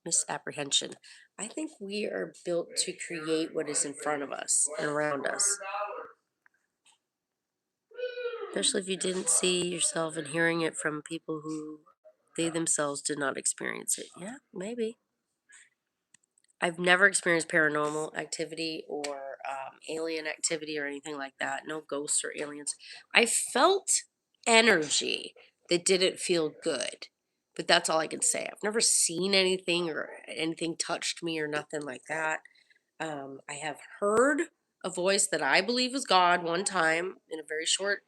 misapprehension. I think we are built to create what is in front of us and around us. Especially if you didn't see yourself and hearing it from people who they themselves did not experience it. Yeah, maybe. I've never experienced paranormal activity or alien activity or anything like that. No ghosts or aliens. I felt energy that didn't feel good, but that's all I can say. I've never seen anything or anything touched me or nothing like that. I have heard a voice that I believe was God one time in a very short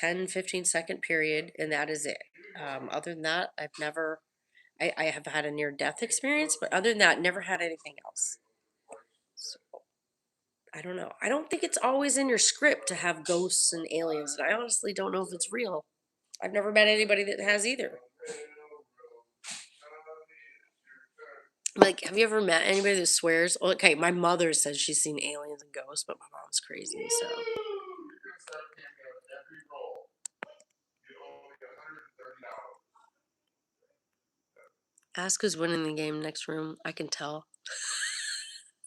10-15 second period, and that is it. Other than that, I have had a near death experience, but other than that, never had anything else. So I don't know. I don't think it's always in your script to have ghosts and aliens, and I honestly don't know if it's real. I've never met anybody that has either. Like, have you ever met anybody that swears? Well, okay, my mother says she's seen aliens and ghosts, but my mom's crazy, so. Ask who's winning the game next room. I can tell.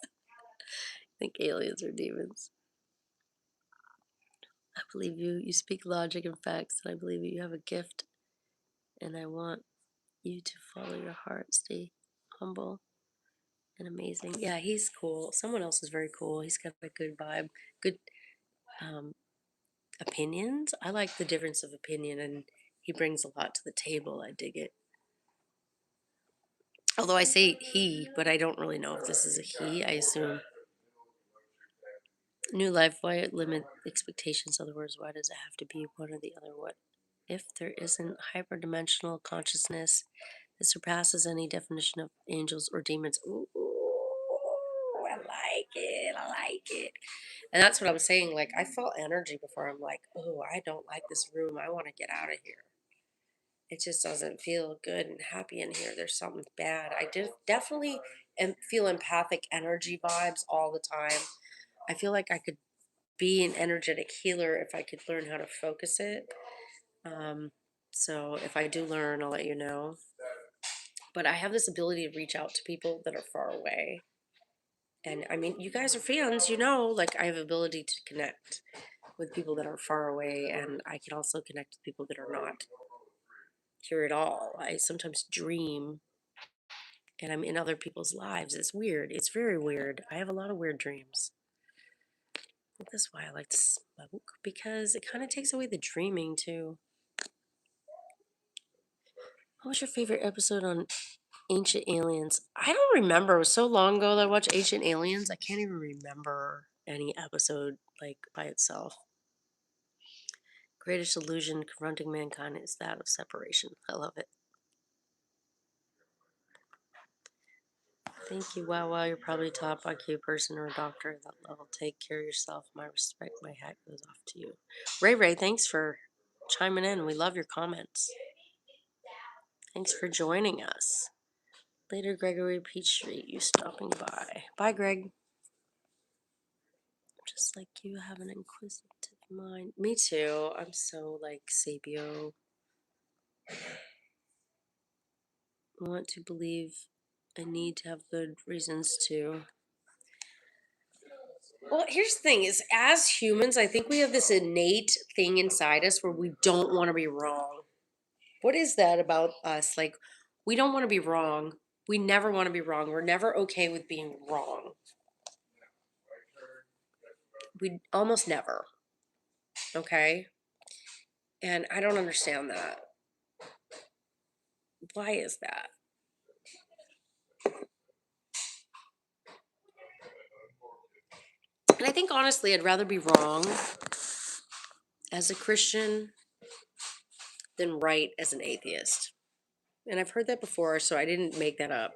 I think aliens are demons. I believe you. You speak logic and facts, and I believe you have a gift, and I want you to follow your heart. Stay humble and amazing. Yeah, he's cool. Someone else is very cool. He's got a good vibe, good um, opinions. I like the difference of opinion, and he brings a lot to the table. I dig it. Although I say he, but I don't really know if this is a he. I assume new life. Why limit expectations? In other words, why does it have to be one or the other? What if there isn't hyperdimensional consciousness that surpasses any definition of angels or demons? Ooh, I like it. I like it. And that's what I'm saying. Like, I felt energy before. I'm like, oh, I don't like this room. I want to get out of here. It just doesn't feel good and happy in here. There's something bad. I did definitely feel empathic energy vibes all the time. I feel like I could be an energetic healer if I could learn how to focus it. Um, so if I do learn, I'll let you know. But I have this ability to reach out to people that are far away. And I mean, you guys are fans, like I have ability to connect with people that are far away, and I can also connect with people that are not here at all. I sometimes dream and I'm in other people's lives. It's weird. It's very weird. I have a lot of weird dreams. That's why I like to smoke, because it kind of takes away the dreaming too. What was your favorite episode on Ancient Aliens? I don't remember. It was so long ago that I watched Ancient Aliens. I can't even remember any episode like by itself. Greatest illusion confronting mankind is that of separation. I love it. Thank you. Wow, you're probably a top IQ person or a doctor at that level. Take care of yourself. My respect, my hat goes off to you. Ray, thanks for chiming in. We love your comments. Thanks for joining us. Later, Gregory Peachtree, you stopping by. Bye, Greg. Just like you have an inquisitive mind. Me too. I'm so like Sabio. I want to believe. I need to have good reasons to. Well, here's the thing is as humans, I think we have this innate thing inside us where we don't want to be wrong. What is that about us? Like, we don't want to be wrong. We never want to be wrong. We're never okay with being wrong. We almost never. Okay? And I don't understand that. Why is that? And I think honestly, I'd rather be wrong as a Christian than right as an atheist. And I've heard that before, so I didn't make that up.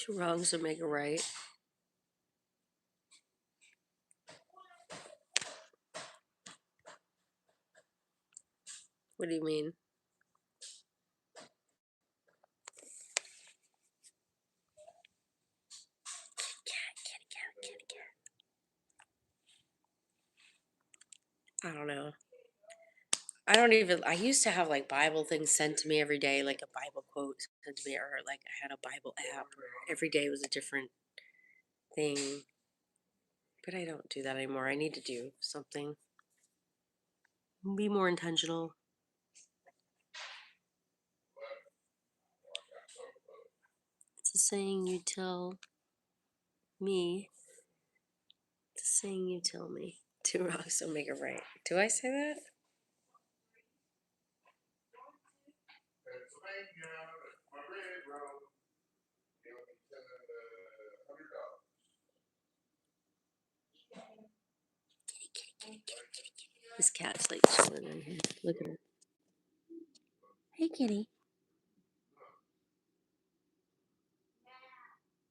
Two wrongs don't make a right. What do you mean? I don't know. I used to have like Bible things sent to me every day, like a Bible quote sent to me, or like I had a Bible app where every day was a different thing. But I don't do that anymore. I need to do something. Be more intentional. It's a saying you tell me. It's a saying you tell me. Two wrongs don't make a right. Do I say that? This cat's like chilling in here. Look at her. Hey, kitty.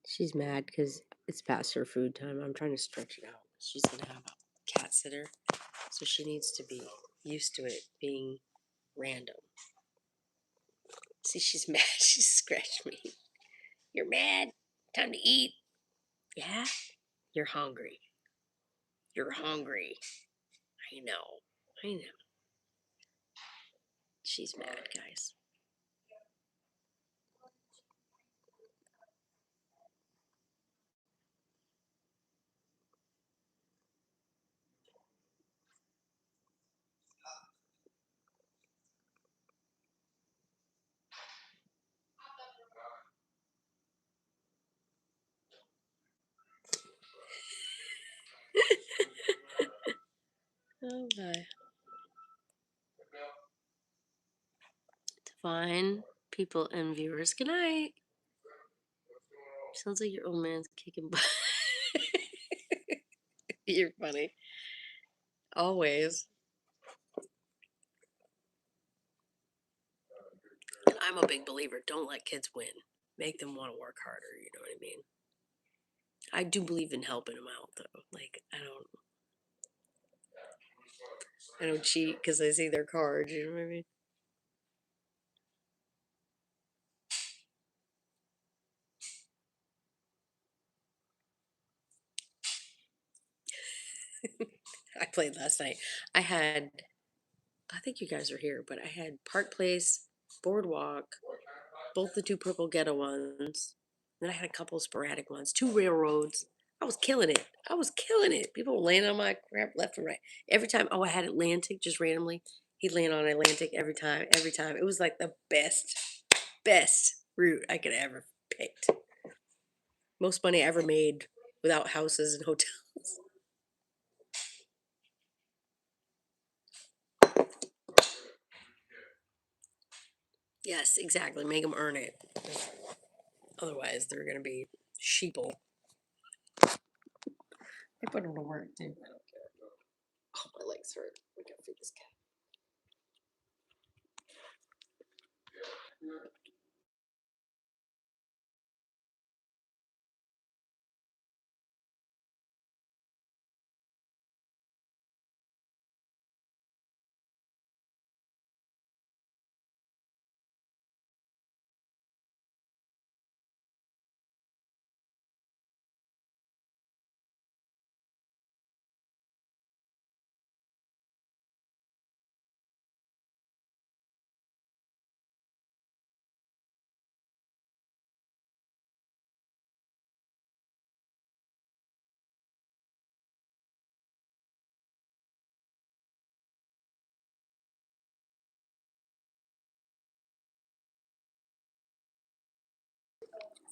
She's mad because it's past her food time. I'm trying to stretch it out. She's gonna have a cat sitter, so she needs to be used to it being random. See, she's mad. She scratched me. You're mad. Time to eat. Yeah? You're hungry. You're hungry. I know. I know. She's mad, guys. Oh, my. Divine people and viewers. Good night. Sounds like your old man's kicking butt. You're funny. Always. And I'm a big believer. Don't let kids win. Make them want to work harder. You know what I mean? I do believe in helping them out, though. Like, I don't cheat because I see their cards. You know what I mean? I played last night. I had, I think you guys are here, but I had Park Place, Boardwalk, both the two purple ghetto ones. Then I had a couple sporadic ones, two railroads. I was killing it. I was killing it. People were laying on my crap left and right. Every time, oh, I had Atlantic just randomly. He'd land on Atlantic every time, every time. It was like the best route I could ever picked. Most money I ever made without houses and hotels. Yes, exactly. Make them earn it. Otherwise, they're going to be sheeple. I put them to work too. I don't care. Oh, my legs hurt. We gotta feed this cat.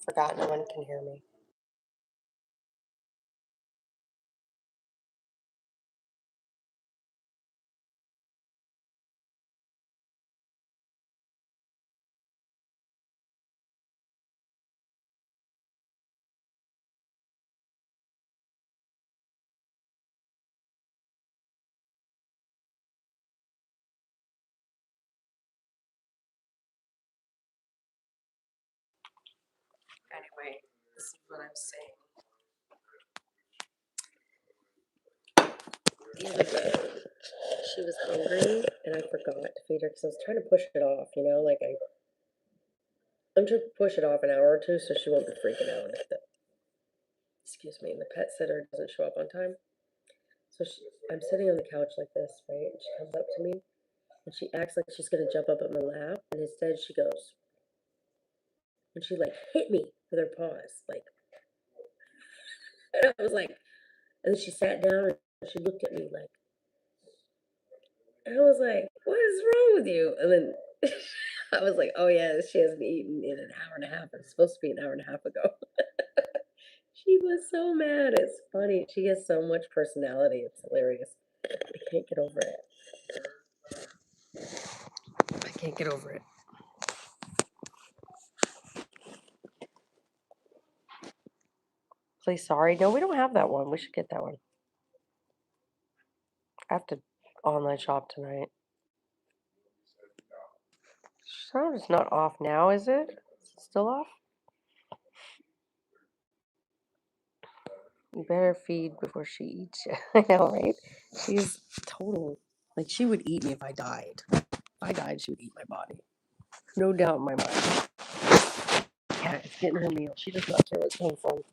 Forgot no one can hear me. Anyway, this is what I'm saying. The other day, she was hungry, and I forgot to feed her because I was trying to push it off. I'm trying to push it off an hour or two so she won't be freaking out if excuse me, the pet sitter doesn't show up on time. So I'm sitting on the couch like this, right? And she comes up to me and she acts like she's gonna jump up at my lap, and instead she goes and she like hit me with her paws, like, and I was like, and then she sat down and she looked at me like, and I was like, what is wrong with you? And then I was like, oh yeah, she hasn't eaten in an hour and a half. It's supposed to be an hour and a half ago. She was so mad. It's funny. She has so much personality. It's hilarious. I can't get over it. I can't get over it. Play sorry. No, we don't have that one. We should get that one. I have to online shop tonight. It's not off now, is it? Is it still off? You better feed before she eats you. I know, right? She's total. Like, she would eat me if I died. If I died, she would eat my body. No doubt in my mind. Yeah, it's getting her meal. She does not care what's coming from.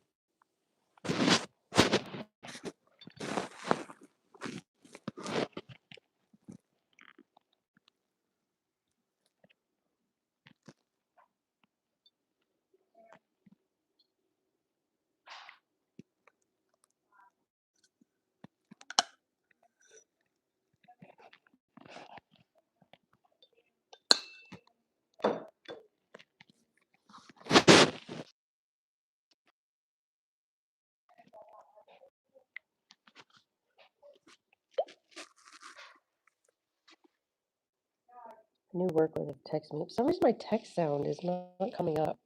New work with text me. For some reason, my text sound is not coming up.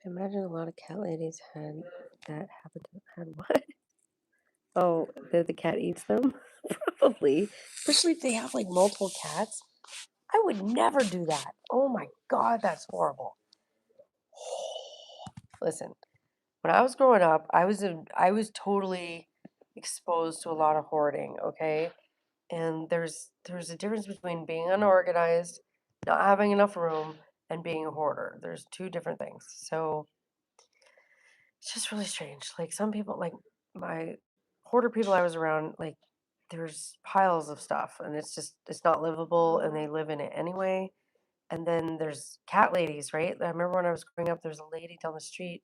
I imagine a lot of cat ladies had that had what? Oh, that the cat eats them? Probably. Especially if they have like multiple cats. I would never do that. Oh my God, that's horrible. Listen, when I was growing up, I was totally exposed to a lot of hoarding, okay? And there's a difference between being unorganized, not having enough room, and being a hoarder. There's two different things. So it's just really strange. Like some people, like my hoarder people I was around, like there's piles of stuff and it's not livable and they live in it anyway. And then there's cat ladies, right? I remember when I was growing up, there's a lady down the street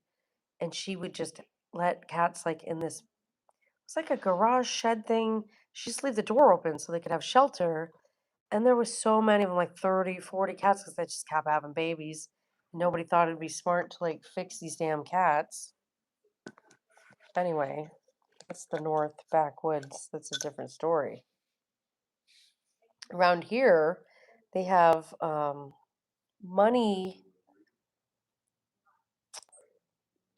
and she would just let cats like in this, it's like a garage shed thing. She just leave the door open so they could have shelter. And there was so many of them, like 30, 40 cats, because they just kept having babies. Nobody thought it'd be smart to like fix these damn cats. Anyway, that's the North backwoods. That's a different story. Around here, they have money.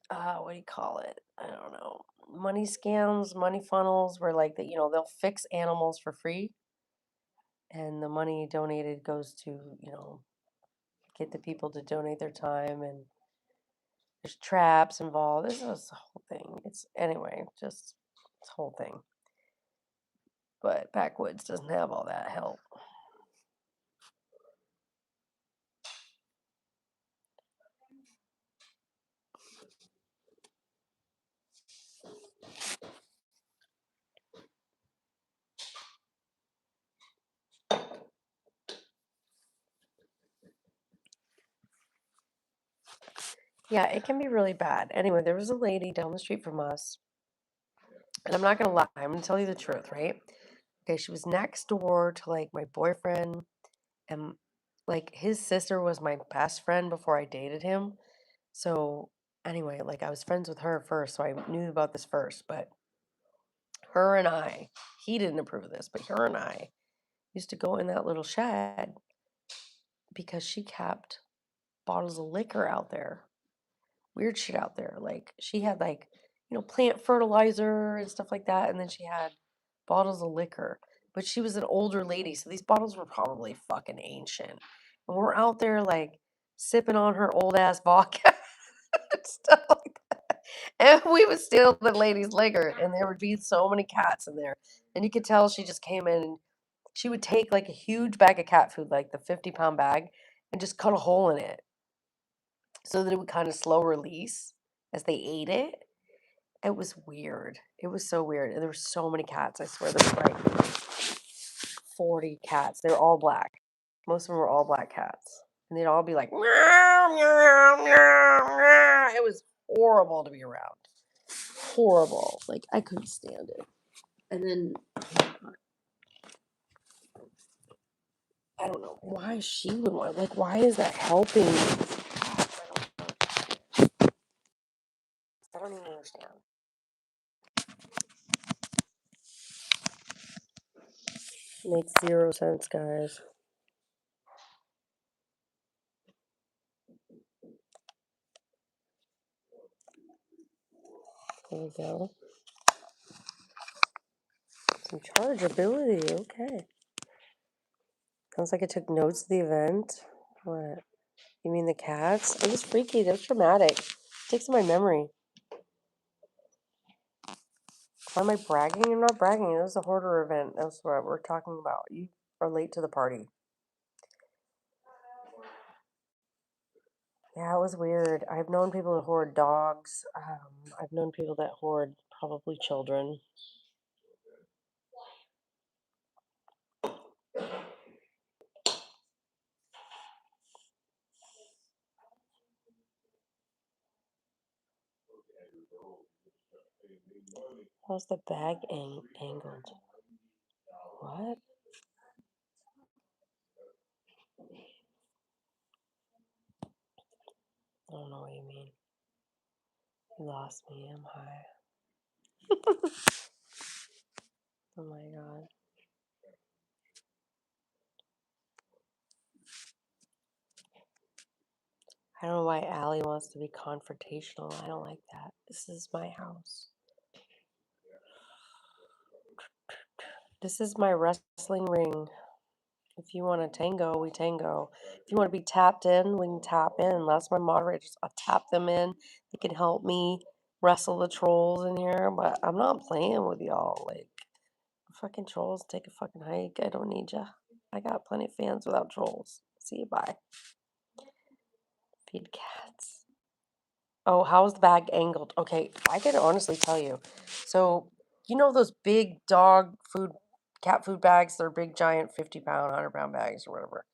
What do you call it? I don't know. Money scams, money funnels, where like that, they'll fix animals for free, and the money donated goes to, get the people to donate their time, and there's traps involved. This is a whole thing. It's anyway, just this whole thing. But backwoods doesn't have all that help. Yeah, it can be really bad. Anyway, there was a lady down the street from us, and I'm not gonna lie, I'm gonna tell you the truth, right? Okay, she was next door to like my boyfriend, and like his sister was my best friend before I dated him. So anyway, like I was friends with her first, so I knew about this first. But her and I, he didn't approve of this, but her and I used to go in that little shed because she kept bottles of liquor out there, weird shit out there. Like she had like, plant fertilizer and stuff like that, and then she had bottles of liquor. But she was an older lady, so these bottles were probably fucking ancient. And we're out there like sipping on her old ass vodka and stuff like that. And we would steal the lady's liquor, and there would be so many cats in there. And you could tell she just came in and she would take like a huge bag of cat food, like the 50-pound bag, and just cut a hole in it so that it would kind of slow release as they ate it. It was weird. It was so weird. And there were so many cats. I swear there were like 40 cats. They were all black. Most of them were all black cats. And they'd all be like, meow, meow, meow, meow. It was horrible to be around. Horrible. Like, I couldn't stand it. And then, I don't know why she would want, like, why is that helping these cats? I don't even understand. Makes zero sense, guys. There we go. Some chargeability. Okay. Sounds like I took notes of the event. What? You mean the cats? It was freaky. That was traumatic. It takes my memory. Why am I bragging? I'm not bragging. It was a hoarder event. That's what we're talking about. You are late to the party. Yeah, it was weird. I've known people that hoard dogs. I've known people that hoard probably children. How's the bag angled? What? I don't know what you mean. You lost me. I'm high. Oh my god. I don't know why Allie wants to be confrontational. I don't like that. This is my house. This is my wrestling ring. If you want to tango, we tango. If you want to be tapped in, we can tap in. That's my moderators. I'll tap them in. They can help me wrestle the trolls in here, but I'm not playing with y'all. Like, fucking trolls, take a fucking hike. I don't need ya. I got plenty of fans without trolls. See you, bye. Feed cats. Oh, how's the bag angled? Okay, I can honestly tell you. So, you know those big dog food, cat food bags? They're big, giant 50-pound, 100-pound bags or whatever.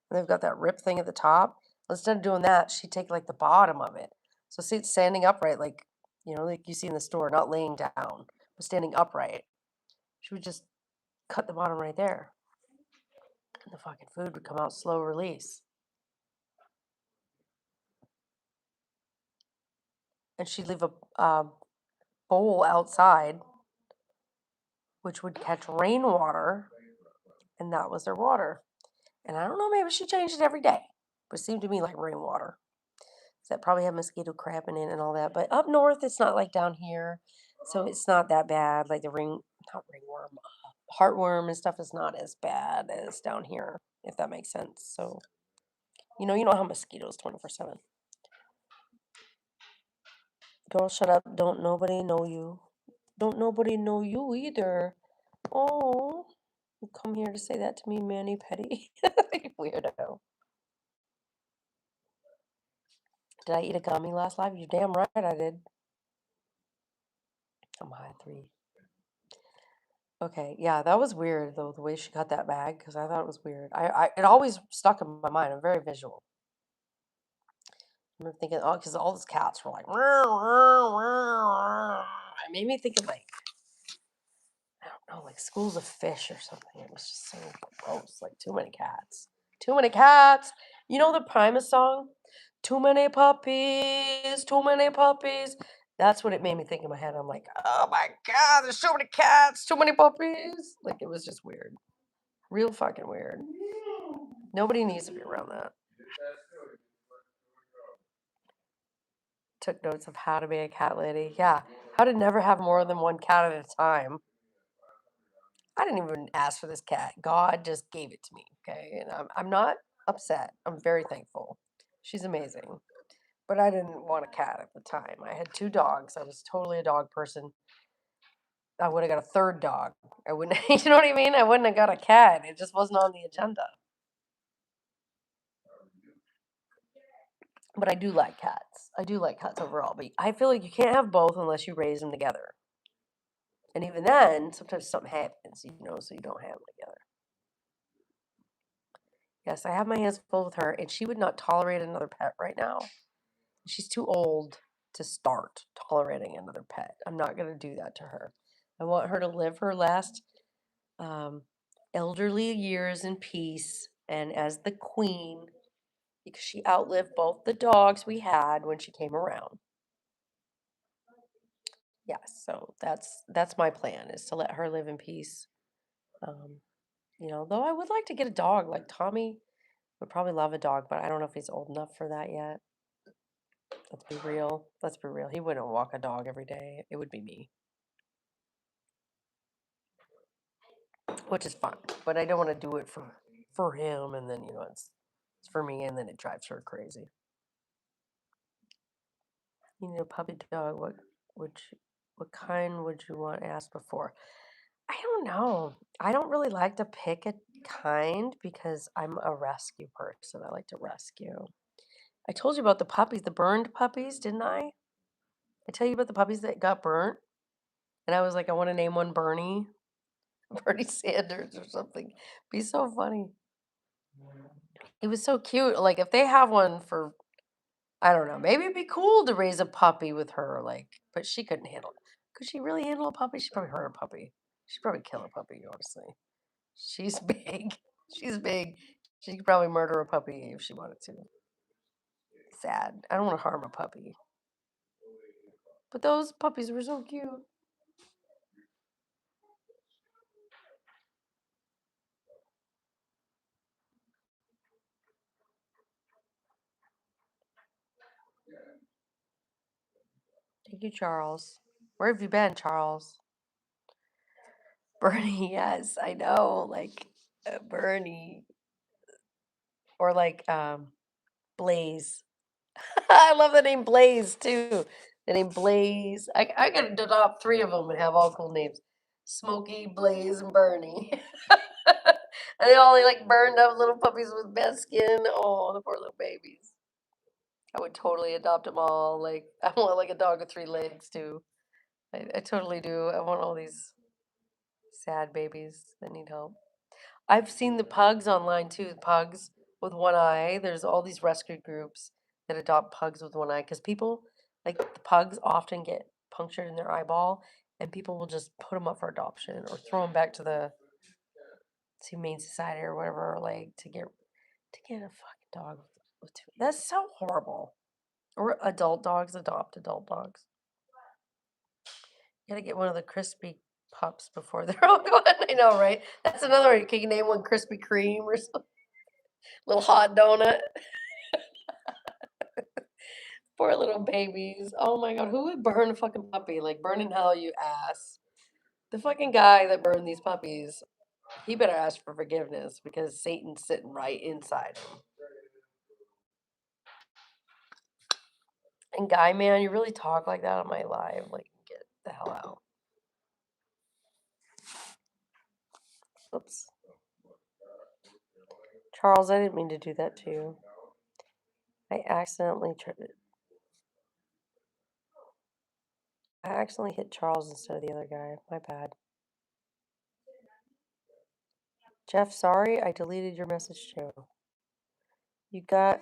And they've got that rip thing at the top. Instead of doing that, she'd take like the bottom of it. So, see, it's standing upright, like, like you see in the store, not laying down, but standing upright. She would just cut the bottom right there. And the fucking food would come out slow release. And she'd leave a bowl outside, which would catch rainwater, and that was their water. And I don't know, maybe she changed it every day, but it seemed to me like rainwater. So that probably had mosquito crapping in and all that. But up north, it's not like down here, so it's not that bad. Like not ringworm, heartworm and stuff is not as bad as down here, if that makes sense. So you don't have mosquitoes 24/7. Girl, shut up! Don't nobody know you. Don't nobody know you either. Oh, you come here to say that to me, Manny Petty. Weirdo. Did I eat a gummy last live? You're damn right I did. I'm high 3. Okay, yeah, that was weird though, the way she got that bag, because I thought it was weird. It always stuck in my mind. I'm very visual. I remember thinking, oh, because all those cats were like, it made me think of like, I don't know, like schools of fish or something. It was just so gross. Like too many cats. Too many cats. You know the Primus song? Too many puppies, too many puppies. That's what it made me think in my head. I'm like, oh my God, there's so many cats, too many puppies. Like it was just weird. Real fucking weird. Nobody needs to be around that. Took notes of how to be a cat lady. Yeah. How to never have more than one cat at a time. I didn't even ask for this cat. God just gave it to me. Okay. And I'm not upset. I'm very thankful. She's amazing. But I didn't want a cat at the time. I had 2 dogs. I was totally a dog person. I would have got a third dog. I wouldn't, you know what I mean? I wouldn't have got a cat. It just wasn't on the agenda. But I do like cats. I do like cats overall. But I feel like you can't have both unless you raise them together. And even then, sometimes something happens, so you don't have them together. Yes, I have my hands full with her, and she would not tolerate another pet right now. She's too old to start tolerating another pet. I'm not going to do that to her. I want her to live her last elderly years in peace and as the queen, because she outlived both the dogs we had when she came around. Yes, so that's my plan, is to let her live in peace. Though I would like to get a dog. Like Tommy would probably love a dog, but I don't know if he's old enough for that yet. Let's be real. Let's be real. He wouldn't walk a dog every day. It would be me, which is fine. But I don't want to do it for him, and then it's for me, and then it drives her crazy. You need a puppy dog. What kind would you want asked before? I don't know. I don't really like to pick a kind because I'm a rescue person. I like to rescue. I told you about the puppies, the burned puppies, didn't I? I tell you about the puppies that got burnt, and I was like, I want to name one Bernie, Bernie Sanders or something. Be so funny. It was so cute. Like if they have one for, I don't know, maybe it'd be cool to raise a puppy with her. Like, but she couldn't handle it. Could she really handle a puppy? She probably hurt a puppy. She'd probably kill a puppy, honestly. She's big. She's big. She could probably murder a puppy if she wanted to. Sad. I don't want to harm a puppy. But those puppies were so cute. Thank you, Charles. Where have you been, Charles? Bernie, yes, I know. Like Bernie. Or like Blaze. I love the name Blaze too. The name Blaze. I could adopt three of them and have all cool names. Smokey, Blaze, and Bernie. And they all like burned up little puppies with bad skin. Oh, the poor little babies. I would totally adopt them all. Like I want like a dog with three legs too. I totally do. I want all these sad babies that need help. I've seen the pugs online too, pugs with one eye. There's all these rescue groups that adopt pugs with one eye because people, like the pugs, often get punctured in their eyeball, and people will just put them up for adoption or throw them back to the Humane Society or whatever, like to get a fucking dog with two. That's so horrible. Or adult dogs, adopt adult dogs. You gotta get one of the crispy pups before they're all gone. I know, right? That's another one. Can you name one Krispy Kreme or something? Little hot donut. Poor little babies. Oh my god, who would burn a fucking puppy? Like, burn in hell, you ass. The fucking guy that burned these puppies, he better ask for forgiveness because Satan's sitting right inside him. And guy, man, you really talk like that on my live. Like, get the hell out. Oops. Charles, I didn't mean to do that to you. I accidentally hit Charles instead of the other guy. My bad. Jeff, sorry, I deleted your message too. You got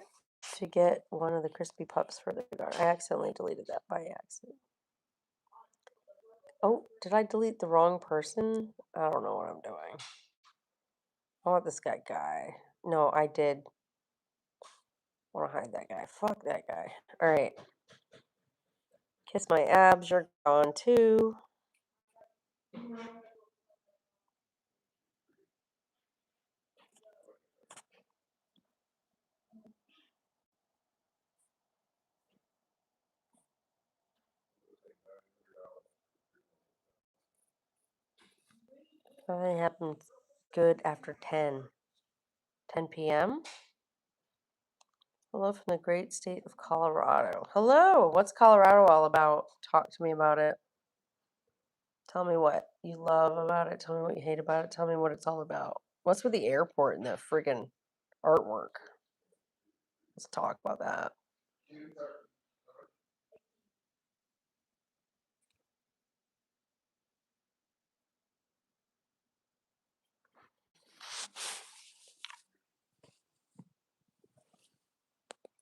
to get one of the crispy pups for the dog. I accidentally deleted that by accident. Oh, did I delete the wrong person? I don't know what I'm doing. I want this guy. No, I did. I want to hide that guy. Fuck that guy. All right. Kiss my abs. You're gone too. Nothing happens good after 10. 10 p.m. Hello from the great state of Colorado. Hello. What's Colorado all about? Talk to me about it. Tell me what you love about it. Tell me what you hate about it. Tell me what it's all about. What's with the airport and the friggin' artwork? Let's talk about that.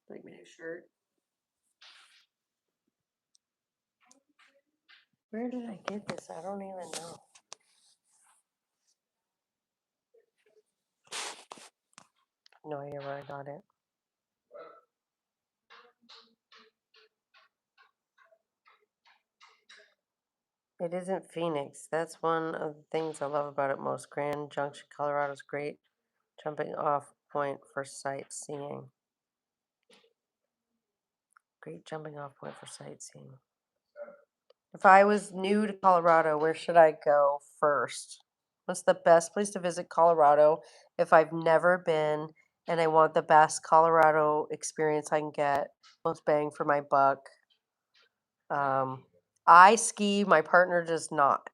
Like my new shirt. Where did I get this? I don't even know. No idea where I got it. It isn't Phoenix. That's one of the things I love about it most. Grand Junction, Colorado's great jumping off point for sightseeing. Great jumping off point for sightseeing. If I was new to Colorado, where should I go first? What's the best place to visit Colorado if I've never been and I want the best Colorado experience I can get? Most bang for my buck. Um, I ski, my partner does not.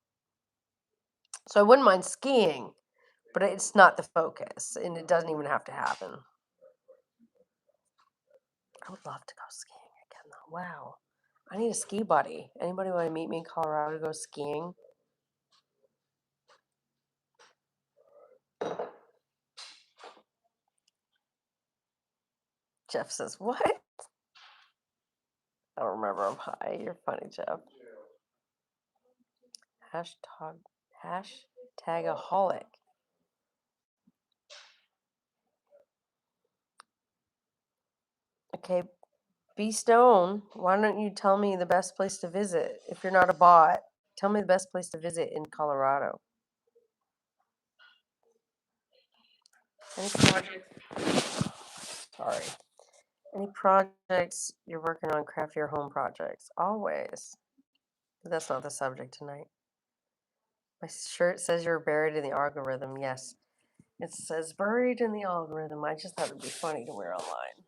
So I wouldn't mind skiing, but it's not the focus and it doesn't even have to happen. I would love to go skiing again though. Wow. I need a ski buddy. Anybody want to meet me in Colorado to go skiing? Jeff says, what? I don't remember. I'm high. You're funny, Jeff. Hashtag hashtagaholic. Okay, B Stone, why don't you tell me the best place to visit? If you're not a bot, tell me the best place to visit in Colorado. Any project? Sorry. Any projects you're working on, craft your home projects. Always. But that's not the subject tonight. My shirt says you're buried in the algorithm. Yes. It says buried in the algorithm. I just thought it'd be funny to wear online.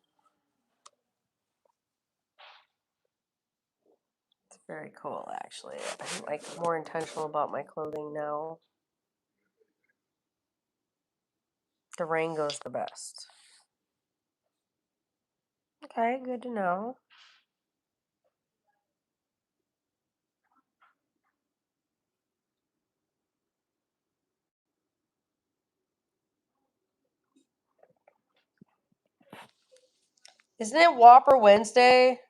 It's very cool, actually. I'm like more intentional about my clothing now. Durango's the best. Okay, good to know. Isn't it Whopper Wednesday?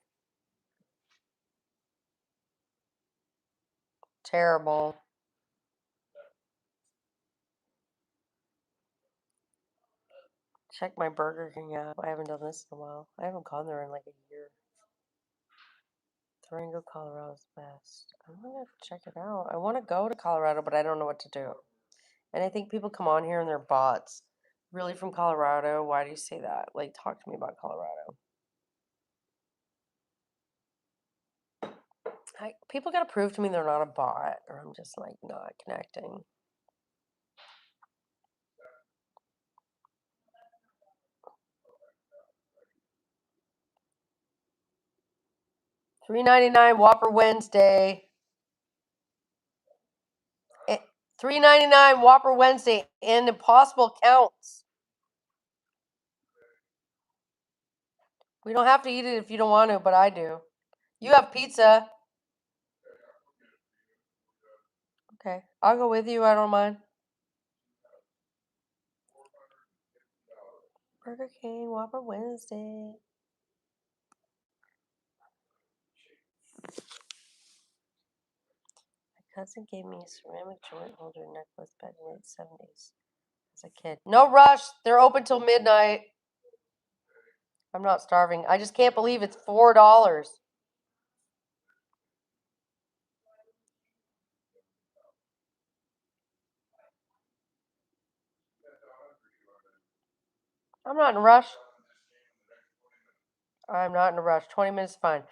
Terrible. Check my Burger King app. I haven't done this in a while. I haven't gone there in like a year. Durango, Colorado's best. I'm gonna check it out. I want to go to Colorado, but I don't know what to do. And I think people come on here and they're bots. Really from Colorado? Why do you say that? Like, talk to me about Colorado. People gotta prove to me they're not a bot, or I'm just like not connecting. $3.99 Whopper Wednesday. $3.99 Whopper Wednesday and Impossible counts. We don't have to eat it if you don't want to, but I do. You have pizza. Okay, I'll go with you. I don't mind. Burger King Whopper Wednesday. My cousin gave me a ceramic joint holder necklace back in the late 70s as a kid. No rush. They're open till midnight. I'm not starving. I just can't believe it's $4. I'm not in a rush. I'm not in a rush. 20 minutes is fine.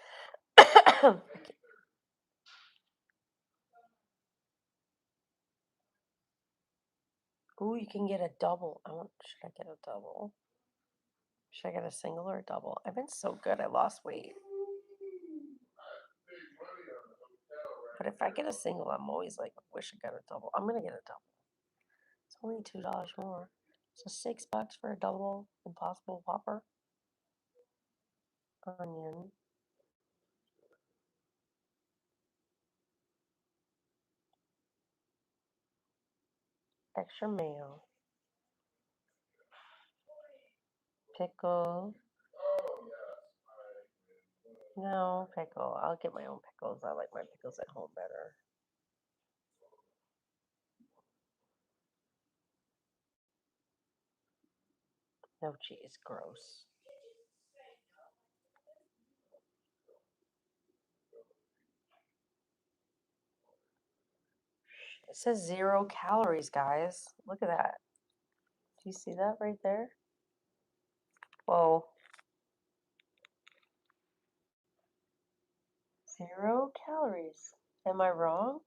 Ooh, you can get a double. Should I get a double? Should I get a single or a double? I've been so good. I lost weight. But if I get a single, I'm always like, wish I got a double. I'm gonna get a double. It's only $2 more. So $6 for a double Impossible Whopper. Onion. Extra mayo. Pickle. No, pickle. I'll get my own pickles. I like my pickles at home better. No cheese. Gross. It says 0 calories, guys. Look at that. Do you see that right there? Whoa. 0 calories. Am I wrong?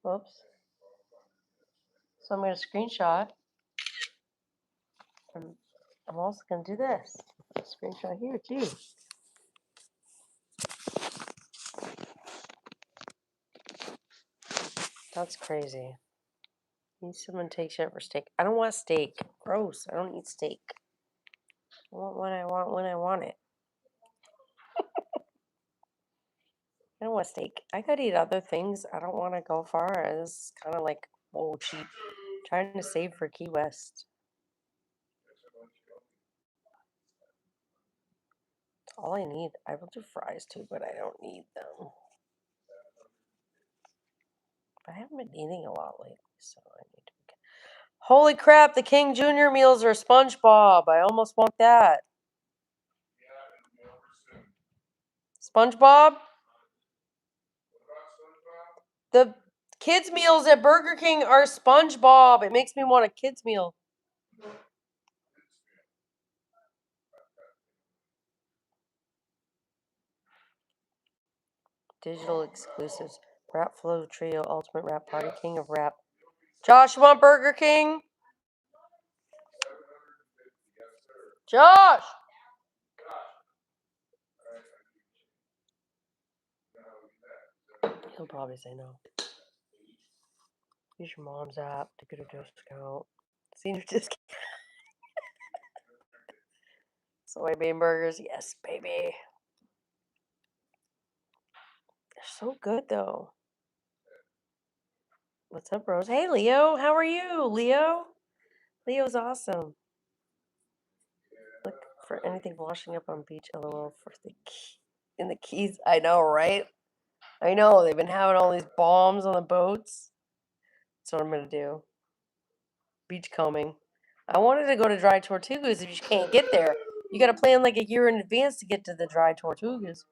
Whoops. So I'm going to screenshot. And I'm also going to do this. Screenshot here too. That's crazy. Need someone to take shit for steak. I don't want steak. Gross. I don't eat steak. I want what I want when I want it. I don't want steak. I could eat other things. I don't want to go far. It's kind of like, whoa, cheap. Trying to save for Key West. It's all I need. I will do fries too, but I don't need them. I haven't been eating a lot lately, so I need to. Holy crap! The King Jr. meals are SpongeBob. I almost want that. SpongeBob. The Kids meals at Burger King are SpongeBob. It makes me want a kids meal. Digital exclusives. Rap Flow Trio, Ultimate Rap Party, King of Rap. Josh, you want Burger King? Josh! He'll probably say no. Use your mom's app to get a discount. Senior discount. Soybean burgers, yes, baby. They're so good, though. What's up, Rose? Hey, Leo. How are you, Leo? Leo's awesome. Look for anything washing up on beach. LOL for the key in the Keys. I know, right? I know. They've been having all these bombs on the boats. That's what I'm gonna do. Beachcombing. I wanted to go to Dry Tortugas if you can't get there. You gotta plan like a year in advance to get to the Dry Tortugas.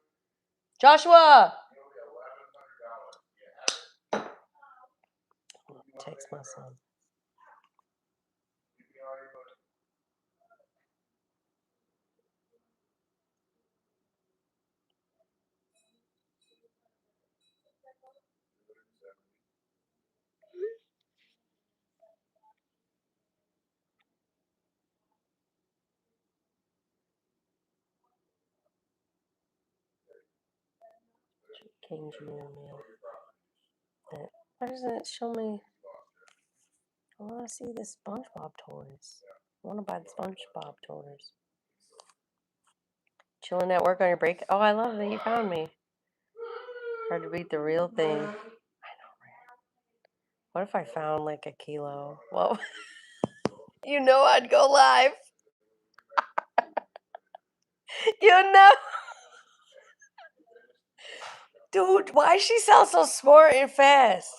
Joshua! Text my son. King Jr. meal. Why doesn't it show me? I want to see the SpongeBob toys. I want to buy the SpongeBob toys. Chilling at work on your break. Oh, I love that you found me. Hard to beat the real thing. I know, right? What if I found like a kilo? Well, you know I'd go live. You know. Dude, why she sound so smart and fast?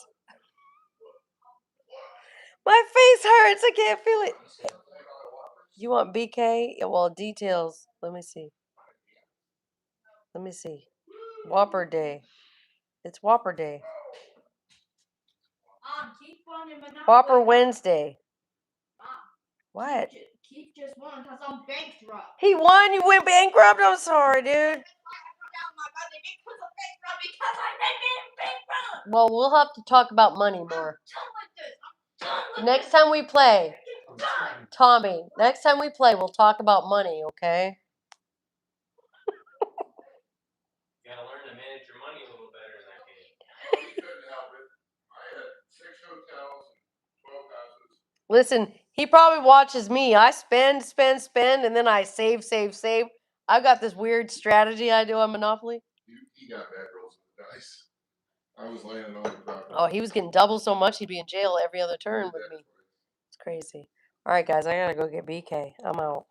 My face hurts. I can't feel it. You want BK? Yeah, well, details. Let me see. Let me see. Whopper Day. It's Whopper Day. Whopper Wednesday. What? Keith just won because I'm bankrupt. He won? You went bankrupt? I'm sorry, dude. Well, we'll have to talk about money more. Next time we play, Tommy, next time we play, we'll talk about money, okay? You gotta learn to manage your money a little better in that game. Listen, he probably watches me. I spend, and then I save. I've got this weird strategy I do on Monopoly. He got bad rolls with the dice. I was landing on the property. Oh, he was getting double so much he'd be in jail every other turn with me. It's crazy. All right, guys, I gotta go get BK. I'm out.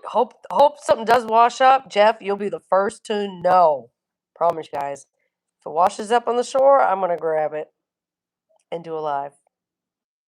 Hope something does wash up. Jeff, you'll be the first to know. Promise, guys. If it washes up on the shore, I'm gonna grab it and do a live.